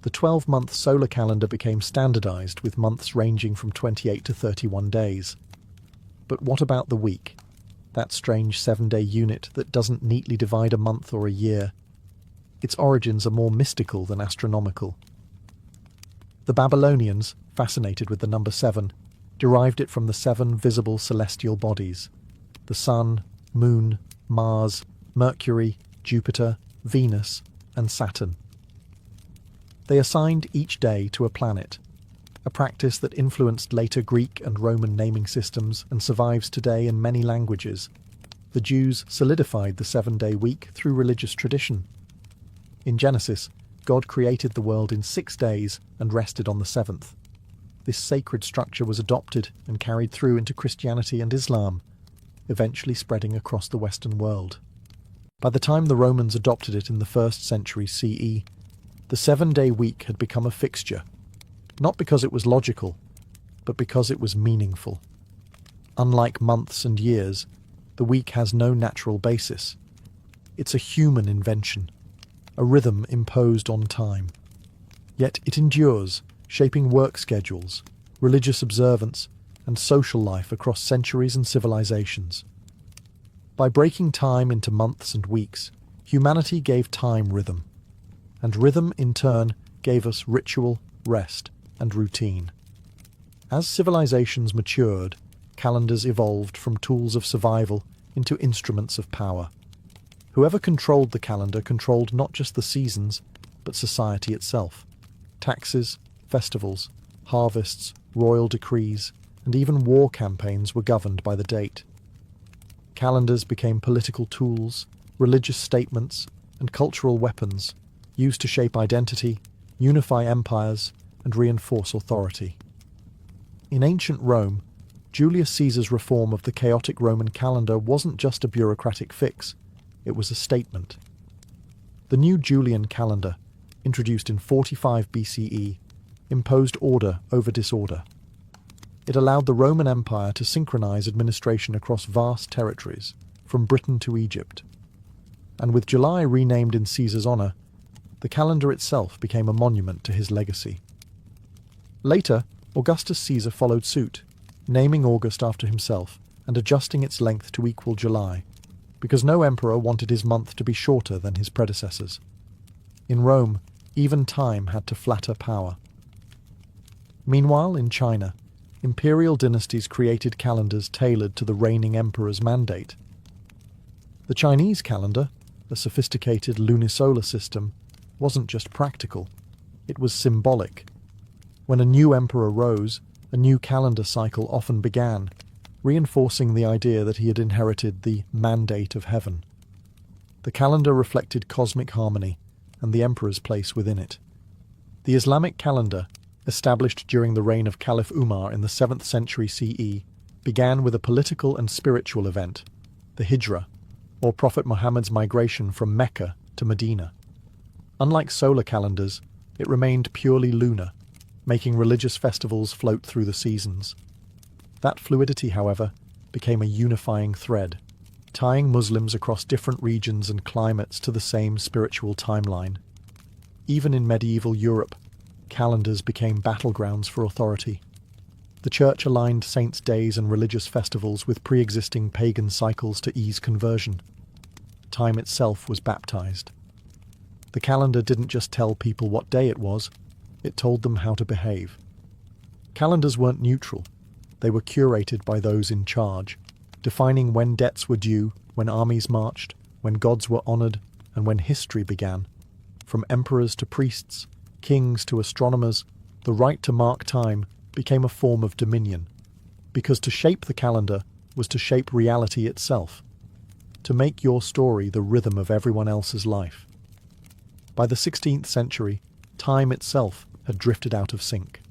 the 12-month solar calendar became standardized with months ranging from 28 to 31 days. But what about the week? That strange 7-day unit that doesn't neatly divide a month or a year. Its origins are more mystical than astronomical. The Babylonians, fascinated with the number 7, derived it from the 7 visible celestial bodies: the Sun, Moon, Mars, Mercury, Jupiter, Venus, and Saturn. They assigned each day to a planet, a practice that influenced later Greek and Roman naming systems and survives today in many languages. The Jews solidified the 7-day week through religious tradition. In Genesis, God created the world in 6 days and rested on the 7th. This sacred structure was adopted and carried through into Christianity and Islam, eventually spreading across the Western world. By the time the Romans adopted it in the 1st century CE, the 7-day week had become a fixture, not because it was logical, but because it was meaningful. Unlike months and years, the week has no natural basis. It's a human invention, a rhythm imposed on time. Yet it endures, shaping work schedules, religious observance, and social life across centuries and civilizations. By breaking time into months and weeks, humanity gave time rhythm, and rhythm in turn gave us ritual, rest, and routine. As civilizations matured, calendars evolved from tools of survival into instruments of power. Whoever controlled the calendar controlled not just the seasons, but society itself. Taxes, festivals, harvests, royal decrees, and even war campaigns were governed by the date. Calendars became political tools, religious statements, and cultural weapons, used to shape identity, unify empires, and reinforce authority. In ancient Rome, Julius Caesar's reform of the chaotic Roman calendar wasn't just a bureaucratic fix, it was a statement. The new Julian calendar, introduced in 45 BCE, imposed order over disorder. It allowed the Roman Empire to synchronize administration across vast territories, from Britain to Egypt. And with July renamed in Caesar's honor, the calendar itself became a monument to his legacy. Later, Augustus Caesar followed suit, naming August after himself and adjusting its length to equal July, because no emperor wanted his month to be shorter than his predecessors. In Rome, even time had to flatter power. Meanwhile, in China, imperial dynasties created calendars tailored to the reigning emperor's mandate. The Chinese calendar, a sophisticated lunisolar system, wasn't just practical, it was symbolic. When a new emperor rose, a new calendar cycle often began, reinforcing the idea that he had inherited the mandate of heaven. The calendar reflected cosmic harmony and the emperor's place within it. The Islamic calendar, established during the reign of Caliph Umar in the 7th century CE, began with a political and spiritual event, the Hijra, or Prophet Muhammad's migration from Mecca to Medina. Unlike solar calendars, it remained purely lunar, making religious festivals float through the seasons. That fluidity, however, became a unifying thread, tying Muslims across different regions and climates to the same spiritual timeline. Even in medieval Europe, calendars became battlegrounds for authority. The Church aligned saints' days and religious festivals with pre-existing pagan cycles to ease conversion. Time itself was baptized. The calendar didn't just tell people what day it was, it told them how to behave. Calendars weren't neutral. They were curated by those in charge, defining when debts were due, when armies marched, when gods were honored, and when history began. From emperors to priests, kings to astronomers, the right to mark time became a form of dominion, because to shape the calendar was to shape reality itself, to make your story the rhythm of everyone else's life. By the 16th century, time itself had drifted out of sync.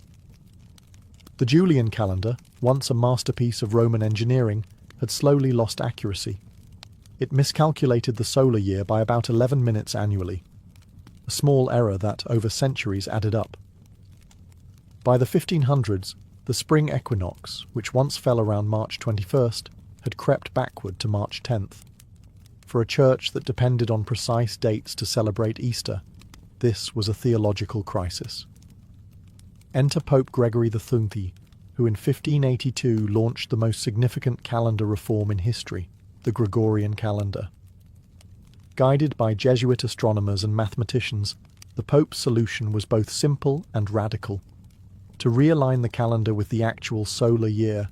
The Julian calendar, once a masterpiece of Roman engineering, had slowly lost accuracy. It miscalculated the solar year by about 11 minutes annually, a small error that, over centuries, added up. By the 1500s, the spring equinox, which once fell around March 21st, had crept backward to March 10th. For a church that depended on precise dates to celebrate Easter, this was a theological crisis. Enter Pope Gregory XIII, who in 1582 launched the most significant calendar reform in history, the Gregorian calendar. Guided by Jesuit astronomers and mathematicians, the Pope's solution was both simple and radical. To realign the calendar with the actual solar year,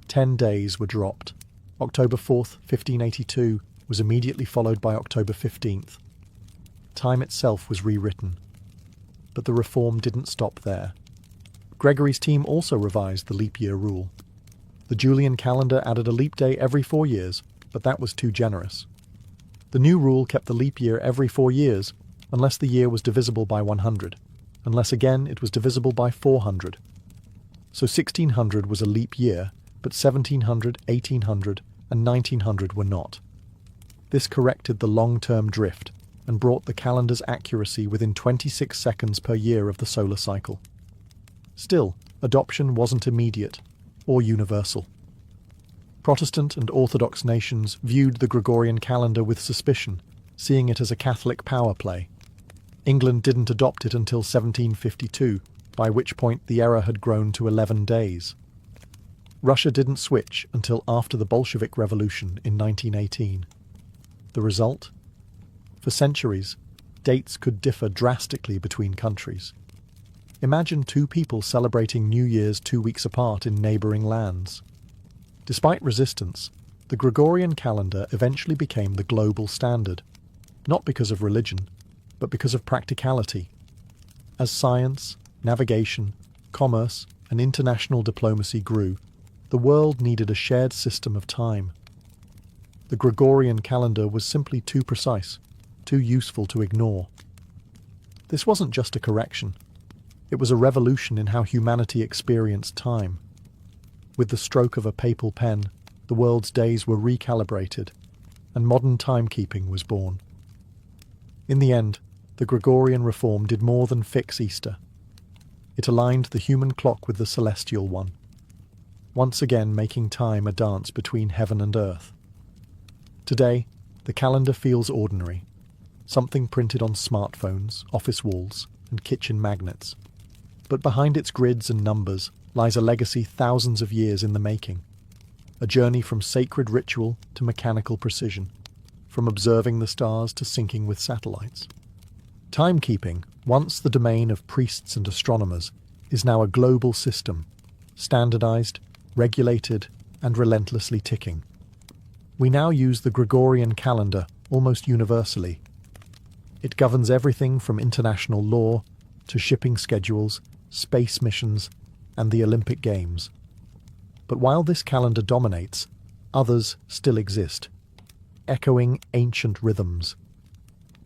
10 days were dropped. October 4th, 1582, was immediately followed by October 15th. Time itself was rewritten. But the reform didn't stop there. Gregory's team also revised the leap year rule. The Julian calendar added a leap day every 4 years, but that was too generous. The new rule kept the leap year every 4 years, unless the year was divisible by 100, unless again it was divisible by 400. So 1600 was a leap year, but 1700, 1800, and 1900 were not. This corrected the long-term drift and brought the calendar's accuracy within 26 seconds per year of the solar cycle. Still, adoption wasn't immediate or universal. Protestant and Orthodox nations viewed the Gregorian calendar with suspicion, seeing it as a Catholic power play. England didn't adopt it until 1752, by which point the error had grown to 11 days. Russia didn't switch until after the Bolshevik Revolution in 1918. The result? For centuries, dates could differ drastically between countries. Imagine two people celebrating New Year's 2 weeks apart in neighbouring lands. Despite resistance, the Gregorian calendar eventually became the global standard, not because of religion, but because of practicality. As science, navigation, commerce, and international diplomacy grew, the world needed a shared system of time. The Gregorian calendar was simply too precise, too useful to ignore. This wasn't just a correction. It was a revolution in how humanity experienced time. With the stroke of a papal pen, the world's days were recalibrated, and modern timekeeping was born. In the end, the Gregorian reform did more than fix Easter. It aligned the human clock with the celestial one, once again making time a dance between heaven and earth. Today, the calendar feels ordinary, something printed on smartphones, office walls, and kitchen magnets. But behind its grids and numbers lies a legacy thousands of years in the making, a journey from sacred ritual to mechanical precision, from observing the stars to syncing with satellites. Timekeeping, once the domain of priests and astronomers, is now a global system, standardized, regulated, and relentlessly ticking. We now use the Gregorian calendar almost universally. It governs everything from international law to shipping schedules, space missions, and the Olympic Games. But while this calendar dominates, others still exist, echoing ancient rhythms.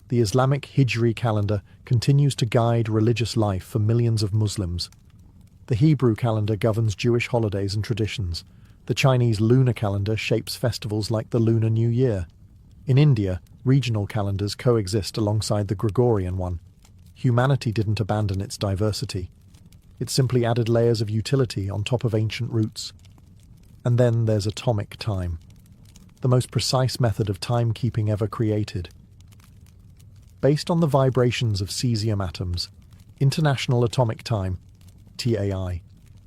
The Islamic Hijri calendar continues to guide religious life for millions of Muslims. The Hebrew calendar governs Jewish holidays and traditions. The Chinese lunar calendar shapes festivals like the Lunar New Year. In India, regional calendars coexist alongside the Gregorian one. Humanity didn't abandon its diversity. It simply added layers of utility on top of ancient roots. And then there's atomic time, the most precise method of timekeeping ever created. Based on the vibrations of cesium atoms, International Atomic Time, TAI,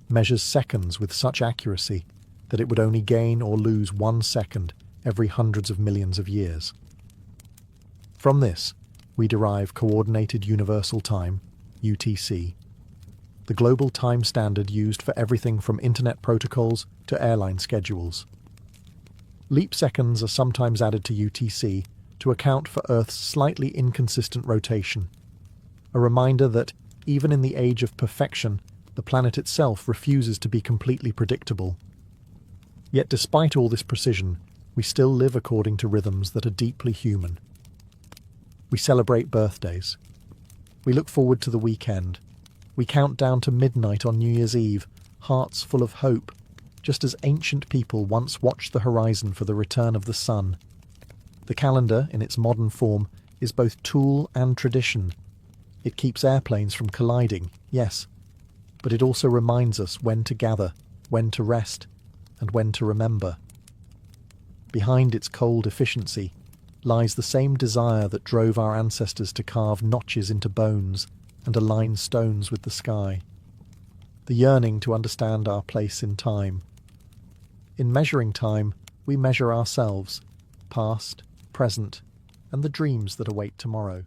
measures seconds with such accuracy that it would only gain or lose 1 second every hundreds of millions of years. From this, we derive Coordinated Universal Time, UTC, the global time standard used for everything from internet protocols to airline schedules. Leap seconds are sometimes added to UTC to account for Earth's slightly inconsistent rotation, a reminder that, even in the age of perfection, the planet itself refuses to be completely predictable. Yet despite all this precision, we still live according to rhythms that are deeply human. We celebrate birthdays. We look forward to the weekend. We count down to midnight on New Year's Eve, hearts full of hope, just as ancient people once watched the horizon for the return of the sun. The calendar, in its modern form, is both tool and tradition. It keeps airplanes from colliding, yes, but it also reminds us when to gather, when to rest, and when to remember. Behind its cold efficiency lies the same desire that drove our ancestors to carve notches into bones and align stones with the sky. The yearning to understand our place in time. In measuring time, we measure ourselves, past, present, and the dreams that await tomorrow.